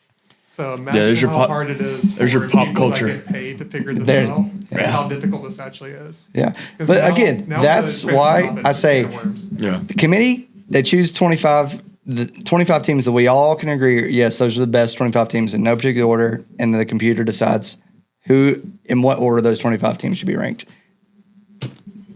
So imagine there's your how pop- hard it is there's for your pop people culture. that get paid to figure this There- out, and yeah. how difficult this actually is. Yeah. 'Cause But now- again, now that's the why offense I is say can of worms. Yeah. the committee, they choose the 25 teams that we all can agree, yes, those are the best 25 teams in no particular order, and the computer decides who, in what order those 25 teams should be ranked.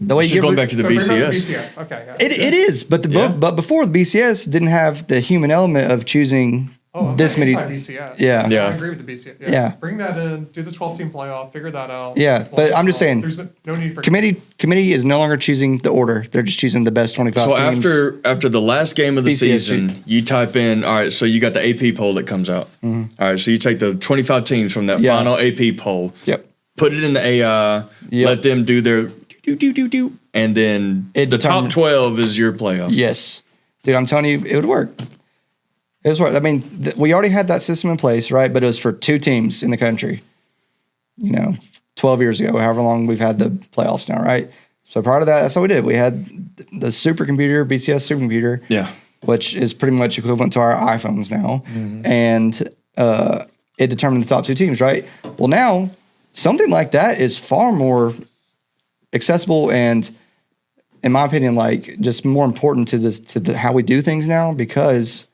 The way It's you just going back to the So bring back the BCS. BCS. Okay. Yeah. it is, but Yeah. but before the BCS didn't have the human element of choosing I'm this not many. anti-BCS. Yeah. Yeah. I agree with the BCS. Yeah. Yeah. Bring that in. Do the 12-team playoff. Figure that out. Yeah, but I'm just saying- There's no need for Committee is no longer choosing the order; they're just choosing the best 25 So teams. after the last game of the BCS season, sheet. you type in, all right, so you got the AP poll that comes out. All right, so you take the 25 teams from that Mm-hmm. Yeah. final AP poll, Yep. put it in the AI, Yep. let them do their do, and then It the top determine- 12 is your playoff. Yes, dude, I'm telling you, it would work. It was work. I mean, we already had that system in place, right? But it was for 2 teams in the country. 12 years ago, however long we've had the playoffs now, right? So prior to that, that's what we did. We had the supercomputer, BCS supercomputer, Yeah. which is pretty much equivalent to our iPhones now, and it determined the top 2 teams, right? Well, now something like that is far more accessible and, in my opinion, like just more important to how we do things now because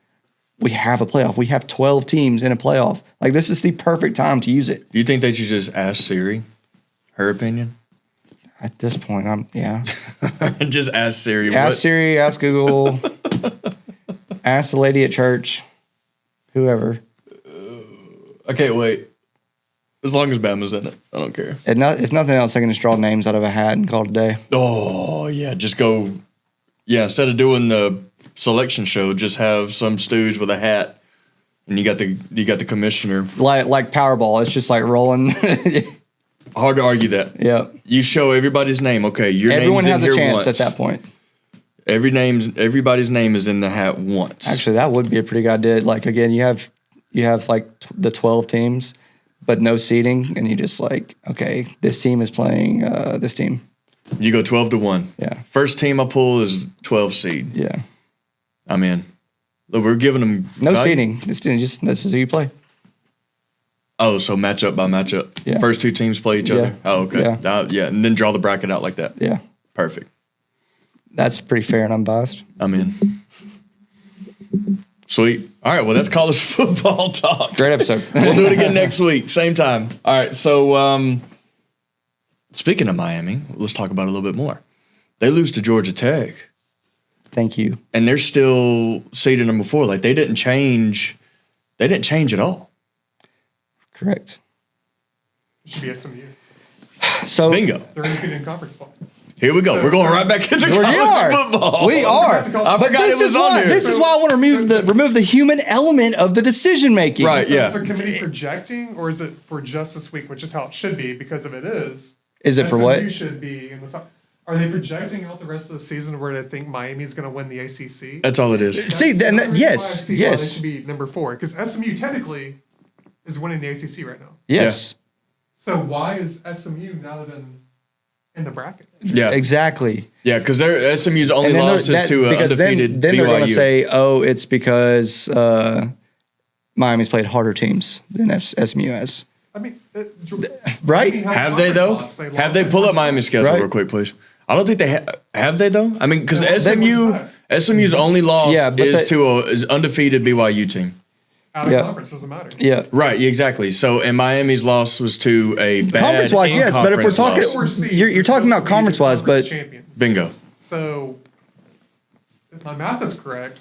we have a playoff. We have 12 teams in a playoff. Like this is the perfect time to use it. Do you think they should just ask Siri her opinion? At this point, Just ask Siri. ask what- Siri, ask Google, ask the lady at church, whoever. I can't wait. As long as Bama's in it, I don't care. And if nothing else, I can just draw names out of a hat and call it a day. Oh yeah, just go. Yeah, instead of doing the selection show, just have some stooge with a hat, and you got the commissioner. Like Powerball, it's just like rolling. Hard to argue that. Yep. You show everybody's name. Okay, your Everyone name's has in a here chance once. at that point. Everybody's name is in the hat once. Actually, that would be a pretty good idea. Like again, you have like the 12 teams, but no seeding, and you just like, okay, this team is playing this team. You go 12-1. Yeah. First team I pull is 12 seed. Yeah. I'm in. Look, we're giving them No value. seeding. This is who you play. Oh, so matchup by matchup. Yeah. First 2 teams play each Yeah. other. Oh, okay. Yeah. Yeah, and then draw the bracket out like that. Yeah. Perfect. That's pretty fair and unbiased. I'm in. Sweet. All right. Well, that's college football talk. Great episode. We'll do it again next week, same time. All right. So, speaking of Miami, let's talk about it a little bit more. They lose to Georgia Tech, Thank you. and they're still seeded number 4. Like they didn't change. They didn't change at all. Correct. It should be SMU. So Bingo. They're in conference play. Here we go. We're going right back into college football. We are. I forgot This it was is on why. there. This is why I want to remove the human element of the decision making. Right. So Yeah. is the committee projecting, or is it for just this week, which is how it should be? Because if it is, Is it for SMU what? should be in the top. Are they projecting out the rest of the season where they think Miami's going to win the ACC? That's all it is. See, That's then the only reason why I yes, see why they yes, should be number 4 because SMU technically is winning the ACC right now. yes, So why is SMU not even in the bracket? Yeah, exactly. yeah, because their SMU's only And then loss is to an because undefeated then they're going BYU. to say, oh, it's because Miami's played harder teams than SMU has. I mean, Right? Miami has Have they though? conference loss. They Have lost they in pull up first Miami's schedule Right. real quick, please? I don't think they have they though. I mean, because No, SMU's only loss Yeah, but is they- to a is undefeated BYU team. out of Yeah. conference doesn't matter. Yeah. Right, exactly. So, and Miami's loss was to a bad Conference wise, yes, but if we're in-conference talking, loss. Four seeds you're are talking supposed about to be conference the wise, but champions. Bingo. So, if my math is correct,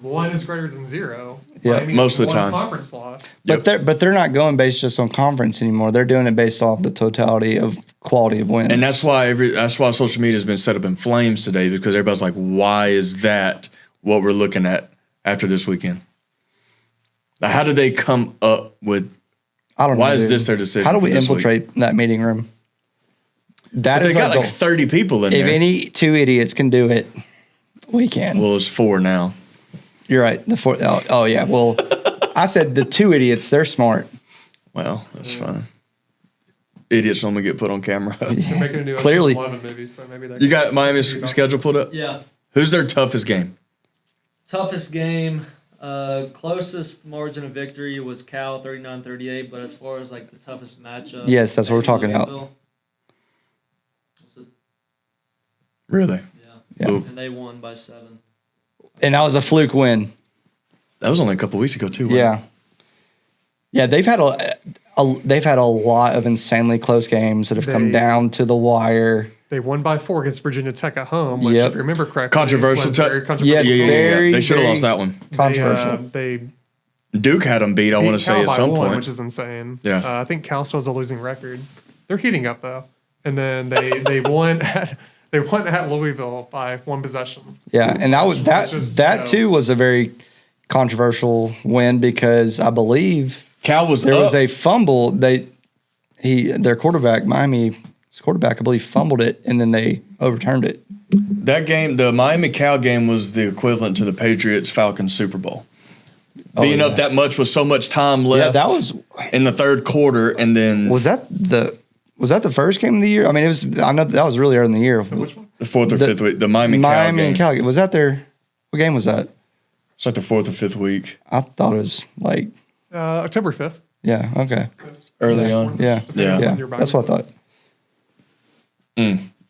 1 is greater than 0. Yeah. Miami has Most of the one time. conference loss. but they're not going based just on conference anymore. They're doing it based off the totality of quality of wins. And that's why social media has been set up in flames today because everybody's like, why is that what we're looking at after this weekend? Now, how did they come up with? I don't know. Why is dude. this their decision How do we for this week? infiltrate that meeting room? That They is our got like goal. 30 people in If there. any two idiots can do it, we can. Well, it's 4 now. You're right. The four. Oh yeah. Well, I said the two idiots. They're smart. Well, that's fine. Idiots only get put on camera. They're making a new Clearly. Ocean's 11 movie, so maybe they You got Miami's schedule pulled up? Yeah. Who's their toughest game? Toughest game, closest margin of victory was Cal 39-38, but as far as like the toughest matchup, Yes, that's what we're maybe talking about. Louisville. Was it- Really? Yeah. Yeah. And they won by 7. And that was a fluke win. That was only a couple weeks ago, too. wasn't Yeah. Yeah, they've had a lot of insanely close games that have come They- down to the wire. They won by 4 against Virginia Tech at home, which, Yep. if you remember correctly, Controversial was te- very it? controversial. Yes, Yeah, very, They should have very lost that one. Controversial. They Duke had them beat, I want to say, Cal at by some 1, point. which is insane. Yeah. I think Cal still has a losing record. They're heating up though, and then they won at Louisville by 1 possession. Yeah, and that was Which is, that you know- too was a very controversial win because I believe Cal was there up. was a fumble. Their quarterback, Miami's quarterback, I believe, fumbled it, and then they overturned it. That game, the Miami Cal game, was the equivalent to the Patriots Falcons Super Bowl. Being yeah. up that much with so much time left. Yeah, that was in the third quarter, and then was that the first game of the year? I mean, it was. I know that was really early in the year. Which one? the fourth or the- fifth week, the Miami Miami and Cal game. Cal was that their? What game was that? It's like the fourth or fifth week, I thought it was like October 5th. yeah. Okay. early on. Yeah. Yeah. Yeah. You're That's what I thought.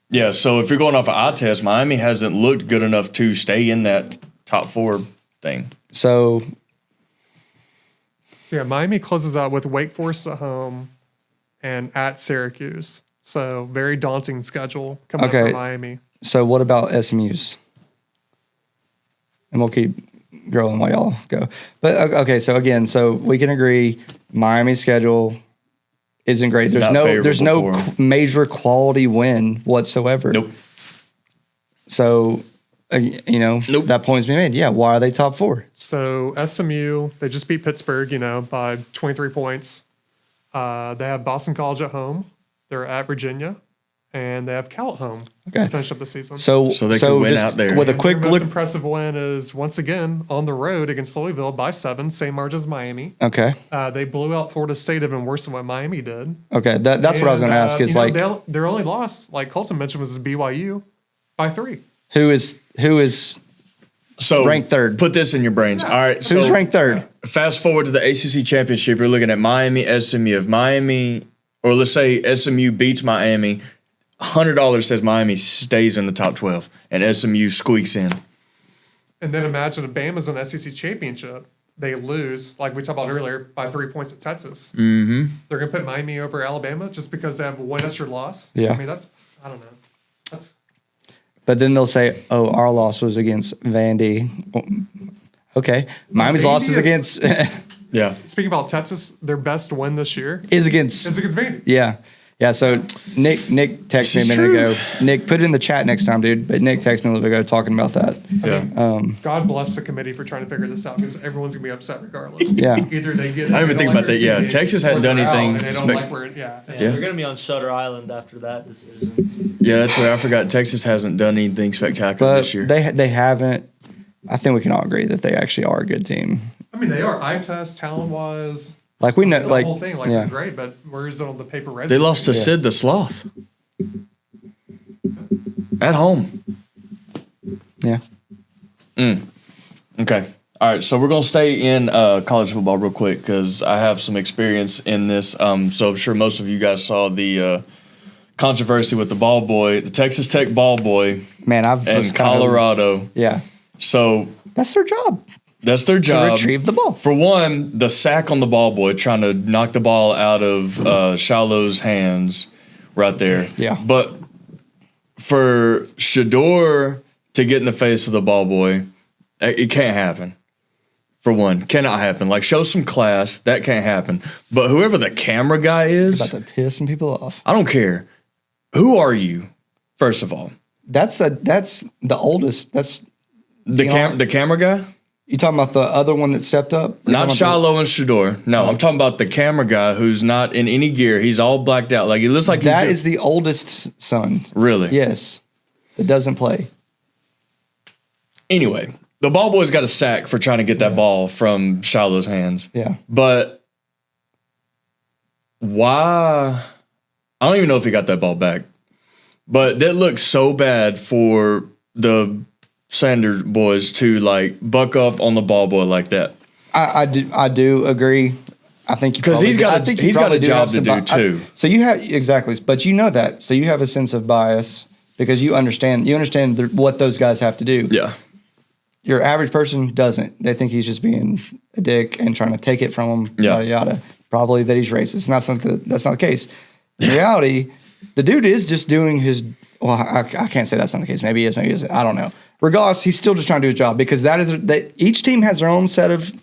Yeah, so if you're going off of eye test, Miami hasn't looked good enough to stay in that top 4 thing. So So yeah, Miami closes out with Wake Forest at home and at Syracuse. So very daunting schedule coming up Okay. for Miami. So what about SMU's? And we'll keep growing while y'all go. But okay, so again, so we can agree Miami's schedule isn't great. There's not there's no favorable for 'em. major quality win whatsoever. Nope. So Nope. that point's been made. Yeah, why are they top 4? So SMU, they just beat Pittsburgh, by 23 points. They have Boston College at home. They're at Virginia, and they have Cal at home Okay. to finish up the season. So they could win just out there. with a And quick their most look. impressive win is once again on the road against Louisville by 7, same margin as Miami. Okay, They blew out Florida State even worse than what Miami did. okay, that's what I was going to ask. Is like their only loss, like Colton mentioned, was BYU by 3. who is So ranked third. Put this in your brains. All right. So who's ranked third? Fast forward to the ACC championship. You're looking at Miami, SMU. If Miami, or let's say SMU beats Miami, $100 says Miami stays in the top 12, and SMU squeaks in. And then imagine if Bama's in the SEC championship, they lose, like we talked about earlier, by 3 points at Texas. Mm-hmm. They're going to put Miami over Alabama just because they have one extra loss. Yeah. I mean, I don't know. That's But then they'll say, "Oh, our loss was against Vandy." Okay, Miami's Vandy loss is is- against Yeah. speaking about Texas, their best win this year is against is against Vandy. yeah. Yeah, so Nick texted me a minute ago. Nick, put it in the chat next time, dude. But Nick texted me a little bit ago talking about that. Yeah. God bless the committee for trying to figure this out because everyone's gonna be upset regardless. Yeah. Either they get. I didn't even think about that. Yeah, Texas hadn't done anything. And they don't like where. Yeah. Yeah, they're gonna be on Shutter Island after that decision. Yeah, that's what I forgot. Texas hasn't done anything spectacular But this year. they haven't. I think we can all agree that they actually are a good team. I mean, they are eye test talent wise. Like we know, The like whole thing, like yeah. they're great, but where is it on the paper resume? They lost to Sid the Sloth at home. Yeah. Okay. All right. So we're gonna stay in college football real quick because I have some experience in this. So I'm sure most of you guys saw the controversy with the ball boy, the Texas Tech ball boy, Man, I've and just kinda- Colorado. Yeah, So that's their job that's their to job. retrieve the ball. For one, the sack on the ball boy trying to knock the ball out of Shiloh's hands right there. Yeah. But for Shador to get in the face of the ball boy, it can't happen. For one, cannot happen. Like, show some class. That can't happen. But whoever the camera guy is, About to piss some people off. I don't care. Who are you, first of all? That's the oldest. That's The camera guy? you talking about the other one that stepped up? You Not talking about Shiloh and Shador. No, I'm talking about the camera guy who's not in any gear. He's all blacked out. Like, it looks like That he's is the oldest son. really. Yes, that doesn't play. Anyway, the ball boy's got a sack for trying to get that ball from Shiloh's hands. Yeah, But why? I don't even know if he got that ball back. But that looks so bad for the Sanders boys to like buck up on the ball boy like that. I do agree. I think Because he's got a job to do too. So you have exactly, but you know that. So you have a sense of bias because you understand what those guys have to do. Yeah. Your average person doesn't. They think he's just being a dick and trying to take it from him. Yeah. Yada yada. Probably that he's racist. And that's not the case. In reality, the dude is just doing his. Well, I can't say that's not the case. Maybe he is. Maybe he isn't. I don't know. Regardless, he's still just trying to do his job because each team has their own set of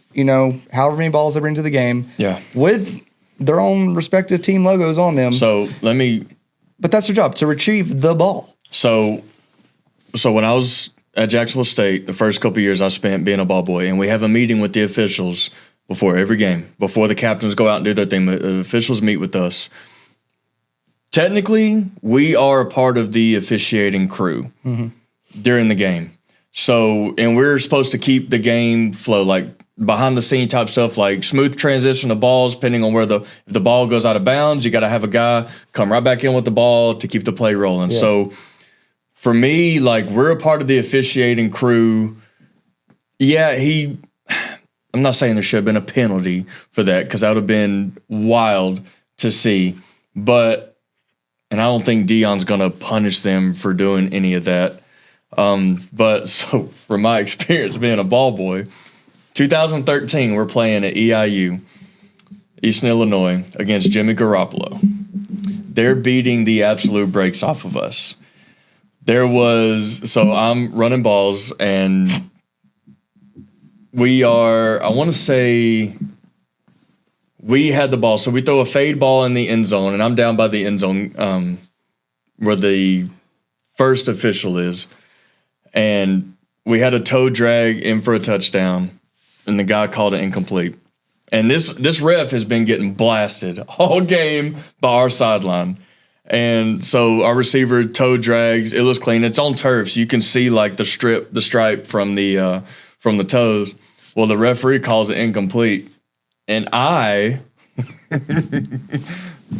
however many balls they bring to the game. Yeah. With their own respective team logos on them. So But that's their job to retrieve the ball. So when I was at Jacksonville State, the first couple of years I spent being a ball boy, and we have a meeting with the officials before every game, before the captains go out and do their thing. The officials meet with us. Technically, we are a part of the officiating crew during the game. So, and we're supposed to keep the game flow, like behind the scene type stuff, like smooth transition of balls, depending on where if the ball goes out of bounds, you got to have a guy come right back in with the ball to keep the play rolling. Yeah. So for me, like, we're a part of the officiating crew. Yeah, I'm not saying there should have been a penalty for that because that would have been wild to see. And I don't think Deion's going to punish them for doing any of that. But so from my experience being a ball boy, 2013, we're playing at EIU, Eastern Illinois, against Jimmy Garoppolo. They're beating the absolute brakes off of us. So I'm running balls, and we had the ball. So we throw a fade ball in the end zone, and I'm down by the end zone where the first official is. And we had a toe drag in for a touchdown, and the guy called it incomplete. And this ref has been getting blasted all game by our sideline. And so our receiver toe drags. It looks clean. It's on turf, so you can see like the stripe from the toes. Well, the referee calls it incomplete. And I,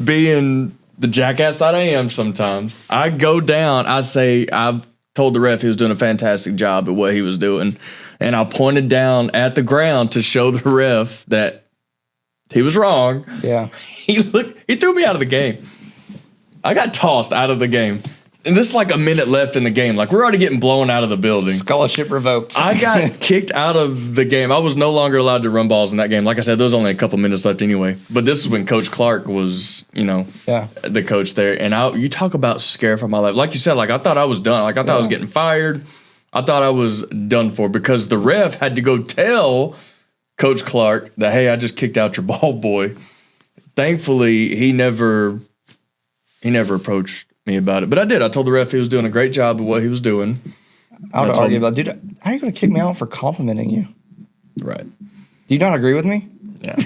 being the jackass that I am sometimes, I go down. I told the ref he was doing a fantastic job at what he was doing. And I pointed down at the ground to show the ref that he was wrong. Yeah. He threw me out of the game. I got tossed out of the game. And this is like a minute left in the game. Like, we're already getting blown out of the building. Scholarship revoked. I got kicked out of the game. I was no longer allowed to run balls in that game. Like I said, there was only a couple minutes left anyway. But this is when Coach Clark was, the coach there. And you talk about scare for my life. Like you said, like, I thought I was done. Like, I thought I was getting fired. I thought I was done for because the ref had to go tell Coach Clark that, hey, I just kicked out your ball boy. Thankfully, he never never approached me about it. But I did. I told the ref he was doing a great job of what he was doing. I would told argue him- about, dude, how are you going to kick me out for complimenting you? Right. Do you not agree with me? Yeah.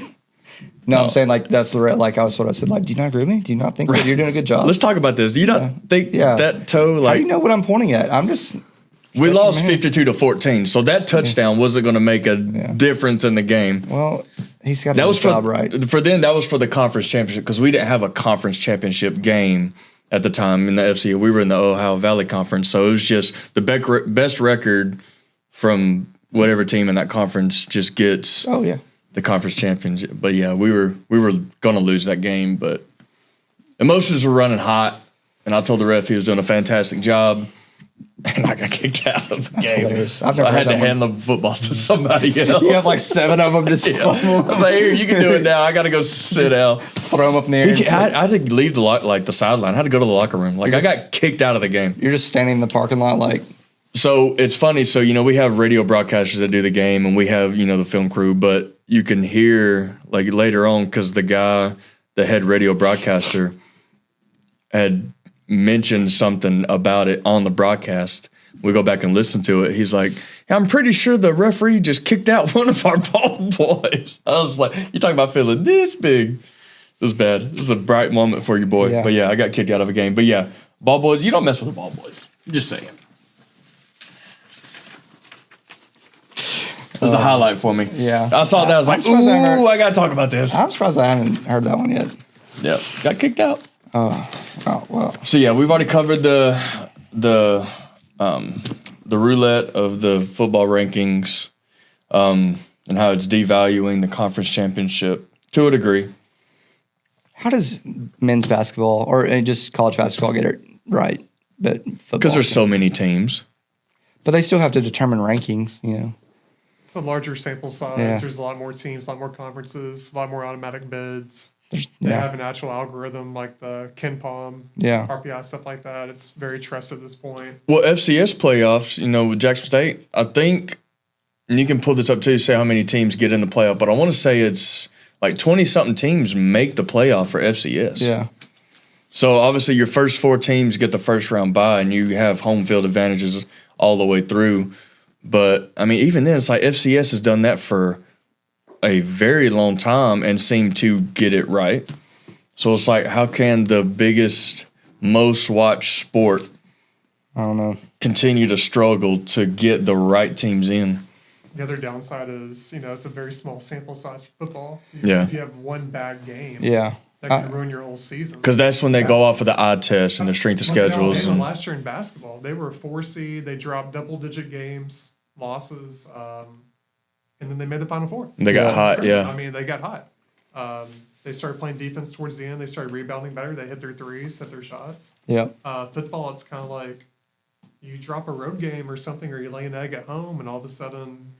No, I'm saying like that's the like I was what I said. Like, do you not agree with me? Do you not think that you're doing a good job? Let's talk about this. Do you not think Yeah. that toe, How like, do you know what I'm pointing at? I'm just we lost my hand. 52-14, so that touchdown wasn't going to make a difference in the game. well, he's got That his was job right. for them. That was for the conference championship because we didn't have a conference championship game at the time in the FCA. We were in the Ohio Valley Conference, so it was just the best record from whatever team in that conference just gets Oh yeah. the conference championship. But yeah, we were going to lose that game, but emotions were running hot, and I told the ref he was doing a fantastic job. And I got kicked out of the game. hilarious. I've So I never had heard to that hand the footballs to somebody else. You have like 7 of them just I was like, here, you can do it now. I got to go sit down. throw them up in the air. I had to leave the sideline. I had to go to the locker room. Like, I got kicked out of the game. You're just standing in the parking lot like, So it's funny. So, we have radio broadcasters that do the game, and we have, the film crew, but you can hear, like, later on, because the head radio broadcaster, had mentioned something about it on the broadcast. We go back and listen to it. He's like, I'm pretty sure the referee just kicked out one of our ball boys. I was like, you talking about feeling this big. It was bad. It was a bright moment for your boy. Yeah. But yeah, I got kicked out of a game. But yeah, ball boys, you don't mess with the ball boys. I'm just saying. It was a highlight for me. Yeah. I saw that. I was like, I'm surprised I heard- ooh, I got to talk about this. I'm surprised I haven't heard that one yet. Yeah, got kicked out. Oh well. So yeah, we've already covered the roulette of the football rankings, and how it's devaluing the conference championship to a degree. How does men's basketball or just college basketball get it right? But Because there's so many teams. but they still have to determine rankings. It's a larger sample size. Yeah. There's a lot more teams, a lot more conferences, a lot more automatic bids. There's, They yeah. have an actual algorithm like the KenPom, Yeah. RPI, stuff like that. It's very trusted at this point. Well, FCS playoffs, with Jackson State, I think, and you can pull this up too, say how many teams get in the playoff, but I want to say it's like 20-something teams make the playoff for FCS. Yeah. So obviously your first 4 teams get the first round bye, and you have home field advantages all the way through. But I mean, even then, it's like FCS has done that for a very long time and seem to get it right. So it's like, how can the biggest, most watched sport I don't know. continue to struggle to get the right teams in? The other downside is, it's a very small sample size for football. Yeah. If you have one bad game, Yeah. that can ruin your whole season. Because that's when they go off of the odd test and the strength of schedules. Alabama And last year in basketball, they were a 4 seed. They dropped double-digit games, losses, and then they made the Final Four. they got hot, I yeah. mean, they got hot. They started playing defense towards the end. They started rebounding better. They hit their threes, hit their shots. Yep. Football, it's kind of like you drop a road game or something, or you lay an egg at home, and all of a sudden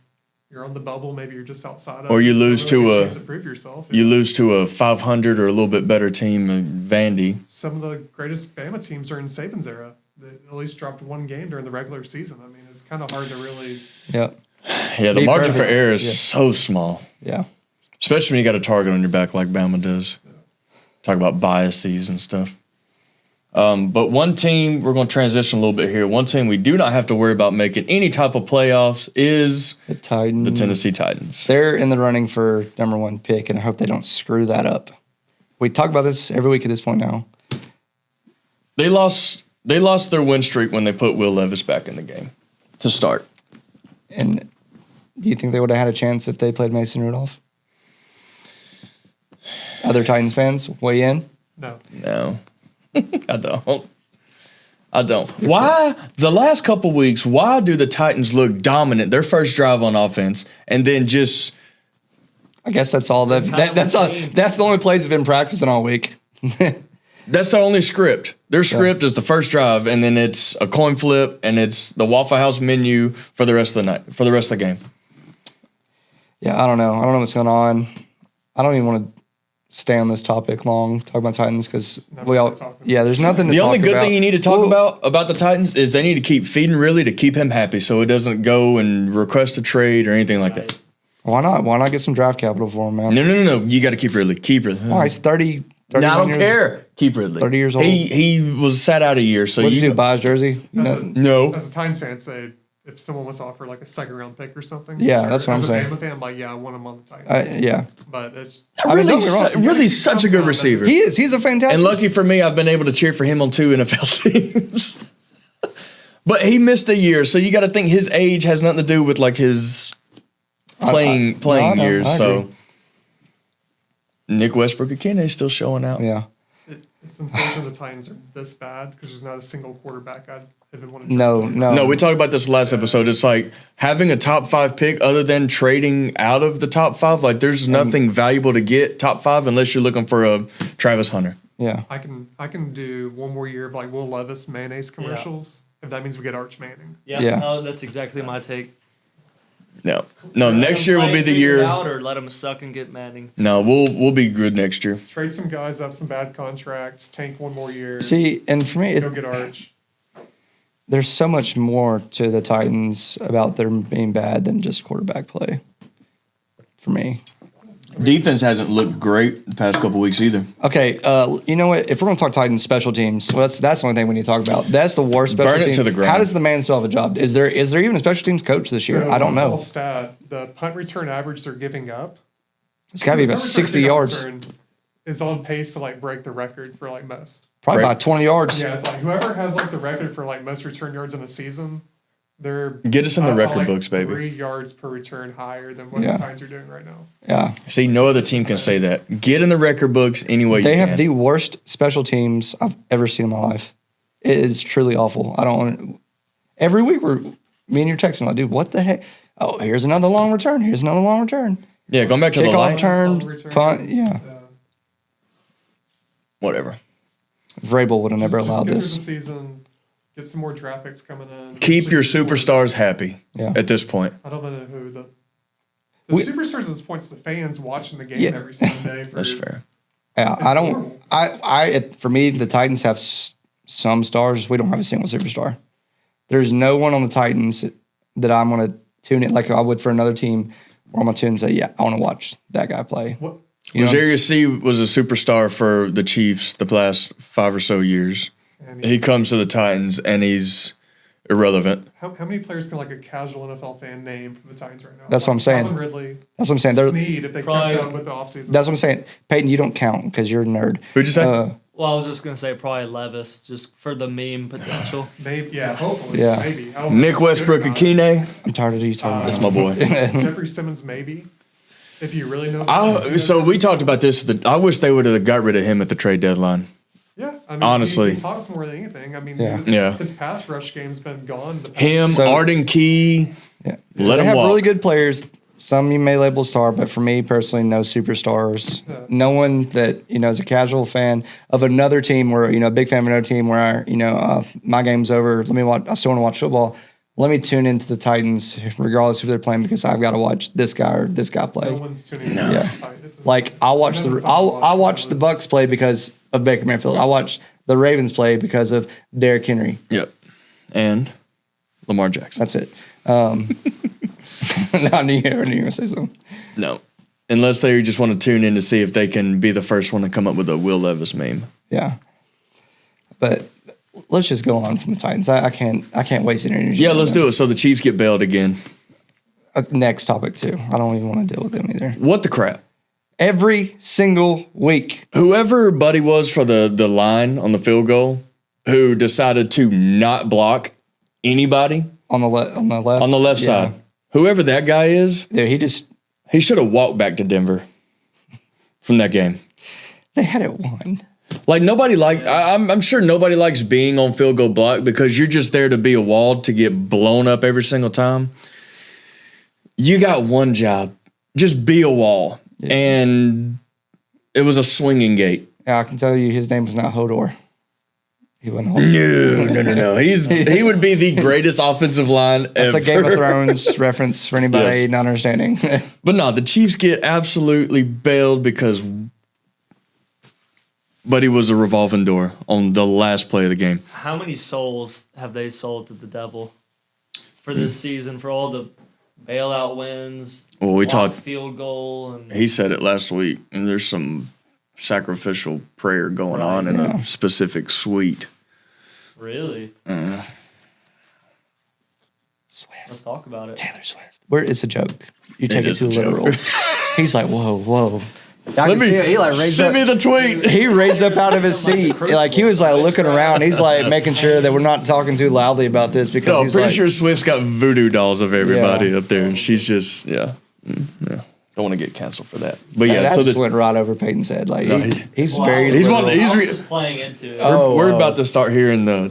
you're on the bubble. Maybe you're just outside of Or you it. lose Don't really to get a- chance to prove yourself. You lose to a 500 or a little bit better team, Vandy. Some of the greatest Bama teams are in Saban's era. They at least dropped one game during the regular season. I mean, it's kind of hard to really. Yep. Yeah, the Be margin for perfect. error is Yeah. so small. Yeah. Especially when you got a target on your back like Bama does. Talk about biases and stuff. But one team, we're going to transition a little bit here. One team we do not have to worry about making any type of playoffs is The Titans. the Tennessee Titans. They're in the running for #1 pick, and I hope they don't screw that up. We talk about this every week at this point now. They lost their win streak when they put Will Levis back in the game to start. And do you think they would have had a chance if they played Mason Rudolph? Other Titans fans, weigh in. No. No, I don't. Why, the last couple weeks, why do the Titans look dominant their first drive on offense and then just I guess that's all that's all. That's the only plays they've been practicing all week. that's their only script. Their script is the first drive, and then it's a coin flip, and it's the Waffle House menu for the rest of the night, for the rest of the game. Yeah, I don't know. I don't know what's going on. I don't even want to stay on this topic long, talk about Titans, because we all, worth talking about. yeah, there's nothing to The talk only good about. thing you need to talk Well, about the Titans is they need to keep feeding Ridley to keep him happy, so it doesn't go and request a trade or anything like that. Why not? Why not get some draft capital for him, man? No. You got to keep Ridley. Keep Ridley. Oh, he's 30 No, I 31 don't years- care. Keep Ridley. 30 years old. He was sat out a year, so What did you you do? Buy his jersey? You know? no. As a Titans fan, say if someone was to offer like a second round pick or something. Yeah, sure. that's what As I'm a saying. Bama fan, I'm like, yeah, I want him on the Titans. Yeah. But it's I mean, Really, don't get me wrong. really such a good receiver. He is. He's a fantastic. And lucky for me, I've been able to cheer for him on 2 NFL teams. But he missed a year, so you got to think his age has nothing to do with like his playing no, I know, years. I So agree. Nick Westbrook again is still showing out. Yeah. It's unfortunate the Titans are this bad because there's not a single quarterback I'd even want to. No, draft. no. No, we talked about this last episode. It's like having a top 5 pick other than trading out of the top 5. Like there's nothing valuable to get top 5 unless you're looking for a Travis Hunter. Yeah. I can do one more year of like Will Levis mayonnaise commercials if that means we get Arch Manning. Yeah, Yeah. no, that's exactly my take. No, next Let 'em year will play be and the figure it year. out, or let them suck and get Manning. No, we'll be good next year. Trade some guys, have some bad contracts, tank one more year. See, and for me, Go get Arch. there's so much more to the Titans about them being bad than just quarterback play. For me. Defense hasn't looked great the past couple weeks either. Okay, you know what? If we're going to talk Titans special teams, well, that's the only thing we need to talk about. That's the worst special Burn it team. to the ground. How does the man still have a job? Is there even a special teams coach this year? So I don't saw know. a stat, the punt return average they're giving up. It's got to be about Whoever 60 kickoff yards, return Is on pace to like break the record for like most. probably Right. about 20 yards. Yeah, it's like whoever has like the record for like most return yards in a season, they're Get us in the about, record like, books, baby. 3 yards per return higher than what Yeah. the Titans are doing right now. Yeah. See, no other team can say that. Get in the record books any way They you have can. the worst special teams I've ever seen in my life. It is truly awful. I don't. Every week me and you're texting like, dude, what the heck? Oh, here's another long return. Here's another long return. Yeah, going back to the Kickoff line. return. Some returns, punt, yeah. Whatever. Vrabel would have never Just allowed get through the this. season, get some more draft picks coming in. Keep your Eventually get superstars happy Yeah. at this point. I don't know who the We- superstars at this point is the fans watching the game Yeah. every single day. For, That's fair. Yeah, It's I don't. horrible. For me, the Titans have some stars. We don't have a single superstar. There's no one on the Titans that I'm going to tune in like I would for another team, where I'm going to tune and say, yeah, I want to watch that guy play. What? You know, Rosario C was a superstar for the Chiefs the last 5 or so years. And He comes to the Titans and he's irrelevant. how many players can like a casual NFL fan name from the Titans right now? That's what I'm saying. Calvin Ridley, That's what I'm saying. They're- Snead, if they Probably- kept up with the offseason. That's what I'm saying. Peyton, you don't count because you're a nerd. Who'd you say? Well, I was just gonna say probably Levis, just for the meme potential. Maybe, yeah, hopefully, Yeah. maybe. I don't Nick feel Westbrook good about it. Akine. I'm tired of you talking That's about my boy. Jeffrey Simmons, maybe. If you really know. So we talked about this. I wish they would have got rid of him at the trade deadline. Yeah, I mean, Honestly. he taught us more than anything. I mean, Yeah. Yeah. his pass rush game's been gone. The past- Him, So- Arden Key. Yeah. Let they him have walk. really good players. Some you may label star, but for me personally, no superstars. Yeah. No one that is a casual fan of another team, or a big fan of another team. Where my game's over. Let me watch. I still want to watch football. Let me tune into the Titans, regardless of who they're playing, because I've got to watch this guy or this guy play. No one's tuning in. Yeah. It's a- Like I'll watch I'll watch the Bucks play because of Baker Mayfield. I watch the Ravens play because of Derrick Henry. Yep. And Lamar Jackson. That's it. I knew you were going to say something. No. Unless they just want to tune in to see if they can be the first one to come up with a Will Levis meme. Yeah, but let's just go on from the Titans. I can't waste any energy. Yeah, let's do it. So the Chiefs get bailed again. Next topic too. I don't even want to deal with them either. What the crap? Every single week. Whoever Buddy was for the line on the field goal, who decided to not block anybody On the left. on the left Yeah. side, whoever that guy is, There, he should have walked back to Denver from that game. they had it won. Like I'm sure nobody likes being on field goal block because you're just there to be a wall to get blown up every single time. You got one job, just be a wall, and it was a swinging gate. Yeah, I can tell you his name was not Hodor. He wasn't Hodor. No. He would be the greatest offensive line It's ever. a Game of Thrones reference for anybody Yes. not understanding. But no, the Chiefs get absolutely bailed because Buddy was a revolving door on the last play of the game. How many souls have they sold to the devil for this season? For all the bailout wins, Well, we blocked talked- field goal, and He said it last week, and there's some sacrificial prayer going on in a specific suite. Really? Swift. Let's talk about it. Taylor Swift. Where it's a joke. You take it is too a joke. literal. He's like, whoa. Let me send me the tweet. He raised up out of his seat. Like he was like looking around. He's like making sure that we're not talking too loudly about this because No, I'm he's pretty like, sure Swift's got voodoo dolls of everybody up there, and she's just yeah. Don't want to get canceled for that. But yeah, that so just went right over Peyton's head. Like No, he's Well, very. He's one of the- I was he's just playing into it. we're Oh, about to start hearing the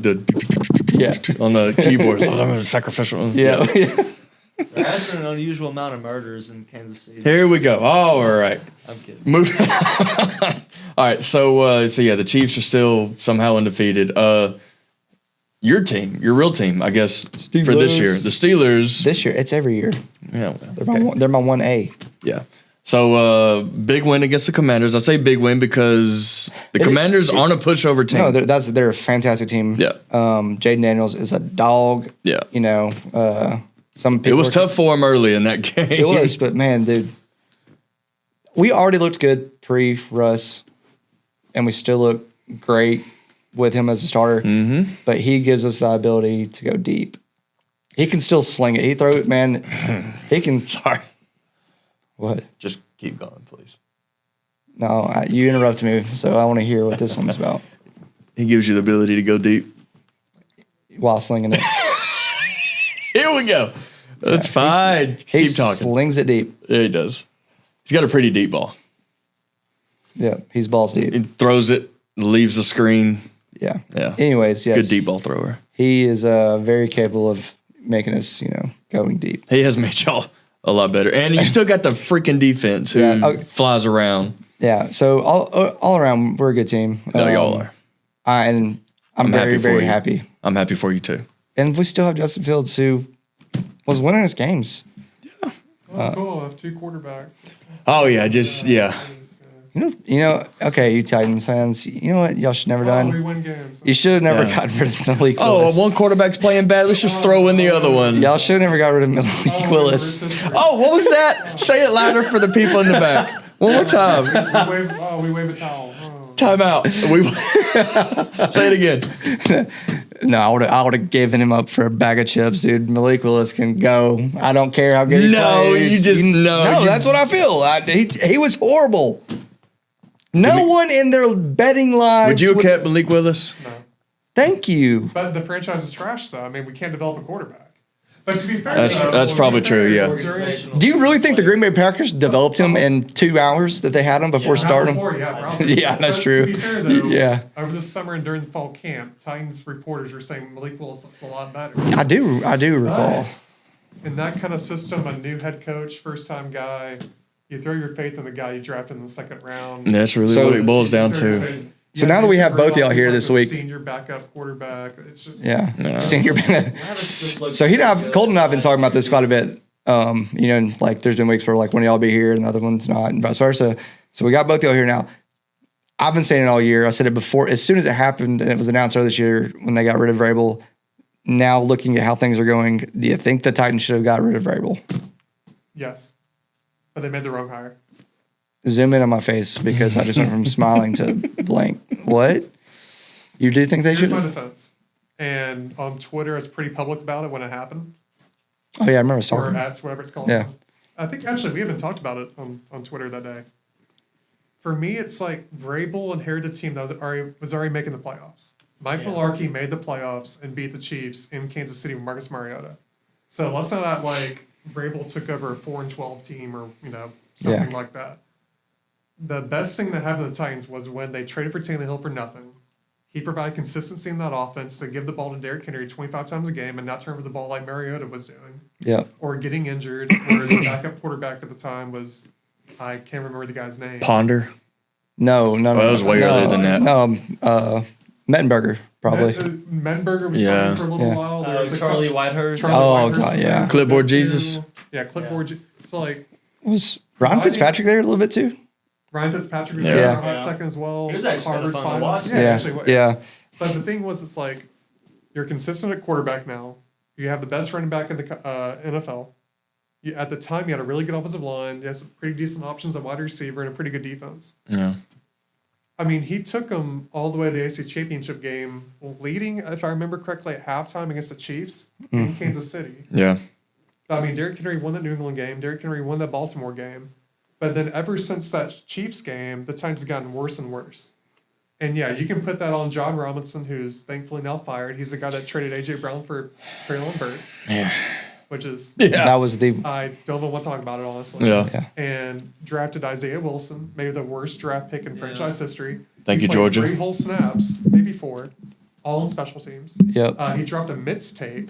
on the keyboard. Sacrificial. Yeah. There has been an unusual amount of murders in Kansas City. Here we go. All right. I'm kidding. Move. All right. So yeah, the Chiefs are still somehow undefeated. Your team, your real team, I guess, for this year, the Steelers. This year, it's every year. Yeah. They're my 1A. Yeah. So big win against the Commanders. I say big win because the Commanders aren't a pushover team. No, they're a fantastic team. Yeah. Jaden Daniels is a dog. Yeah. You know, some It people was tough for him early in that game. It was, but man, dude, we already looked good pre-Russ, and we still look great with him as a starter. Mm-hmm. But he gives us the ability to go deep. He can still sling it. He throw it, man. He can. Sorry. What? Just keep going, please. No, you interrupted me, so I want to hear what this one's about. He gives you the ability to go deep. While slinging it, Here we go. That's fine. he Keep talking. slings it deep. Yeah, he does. He's got a pretty deep ball. Yeah, he's balls deep. He throws it, leaves the screen. Yeah. Yeah. Anyways, yes, Good deep ball thrower. he is very capable of making us, going deep. He has made y'all a lot better. And you still got the freaking defense who Yeah. flies around. Yeah. So all around, we're a good team. No, y'all are. And I'm happy very, for very you. happy. I'm happy for you too. And we still have Justin Fields, who was winning his games. Oh, cool. I have 2 quarterbacks. Oh yeah, just yeah. Okay, you Titans fans, you know what y'all should never Oh, we done? win games. You should have never Yeah. gotten rid of Malik Oh, Willis. one quarterback's playing bad. Let's just throw in the other one. Y'all should have never got rid of Malik Willis. Oh, what was that? Say it louder for the people in the back. One more time. We wave a towel. Oh. Time out. We say it again. No, I would have given him up for a bag of chips, dude. Malik Willis can go. I don't care how good he No, plays. you just no. you- That's what I feel. He was horrible. No one in their betting lives. Would you have kept Malik Willis? Thank you. But the franchise is trash, though. I mean, we can't develop a quarterback. But to be fair, That's probably true, yeah. Organizational Do you really think the player. Green Bay Packers developed him in 2 hours that they had him before starting him? Before, yeah, probably. Yeah, that's But true. To be fair, though, Yeah. over the summer and during the fall camp, Titans reporters were saying Malik Willis looks a lot better. I do recall. In that kind of system, a new head coach, first-time guy, you throw your faith in the guy you drafted in the second round. That's really So- what it boils down to. So now that we have both y'all here this week- Senior backup quarterback. It's just. Yeah, senior. So So Colton and I have been talking about this quite a bit. Like there's been weeks where like one of y'all be here and the other one's not, and vice versa. So we got both y'all here now. I've been saying it all year. I said it before, as soon as it happened, and it was announced earlier this year when they got rid of Vrabel. Now looking at how things are going, do you think the Titans should have got rid of Vrabel? Yes. But they made the wrong hire. Zoom in on my face because I just went from smiling to blank. What? You do think they Here's should? my have? defense. And on Twitter, I was pretty public about it when it happened. Oh yeah, I remember Or talking. ats, whatever it's called. Yeah. I think actually we haven't talked about it on Twitter that day. For me, it's like Vrabel inherited a team that was already making the playoffs. Mike Yeah. Mularkey made the playoffs and beat the Chiefs in Kansas City with Marcus Mariota. So let's not act like Vrabel took over a 4-12 team or something like that. The best thing that happened to the Titans was when they traded for Tannehill for nothing. He provided consistency in that offense to give the ball to Derrick Henry 25 times a game and not turn over the ball like Mariota was doing. Yeah. Or getting injured, or the backup quarterback at the time was, I can't remember the guy's name. Ponder. No. Well, that was way earlier than that. No, Mettenberger probably. Mettenberger was Yeah. signed for a little Yeah. while. There was a Charlie couple- Whitehurst. Charlie Oh, Whitehurst God, was yeah. there. Clipboard Jesus. Yeah, clipboard. It's like Was Ryan Fitzpatrick there a little bit too? Ryan Fitzpatrick was Yeah. there for a hot Yeah. second as well. He was actually kinda Harvard's fun to finest. watch. Yeah, Yeah. actually. Yeah. But the thing was, it's like you're consistent at quarterback now. You have the best running back in the NFL. At the time, you had a really good offensive line. You had some pretty decent options at wide receiver and a pretty good defense. Yeah. I mean, he took them all the way to the AFC Championship game, leading, if I remember correctly, at halftime against the Chiefs in Kansas City. Yeah. I mean, Derrick Henry won the New England game. Derrick Henry won the Baltimore game. But then ever since that Chiefs game, the Titans have gotten worse and worse. And yeah, you can put that on John Robinson, who's thankfully now fired. He's the guy that traded A.J. Brown for Traylon Burks, Yeah. which is, That was the I don't know what to talk about it, honestly. Yeah. And drafted Isaiah Wilson, maybe the worst draft pick in franchise history. Thank He you, played Georgia. 3 whole snaps, maybe 4, all in special teams. Yep. He dropped a mixtape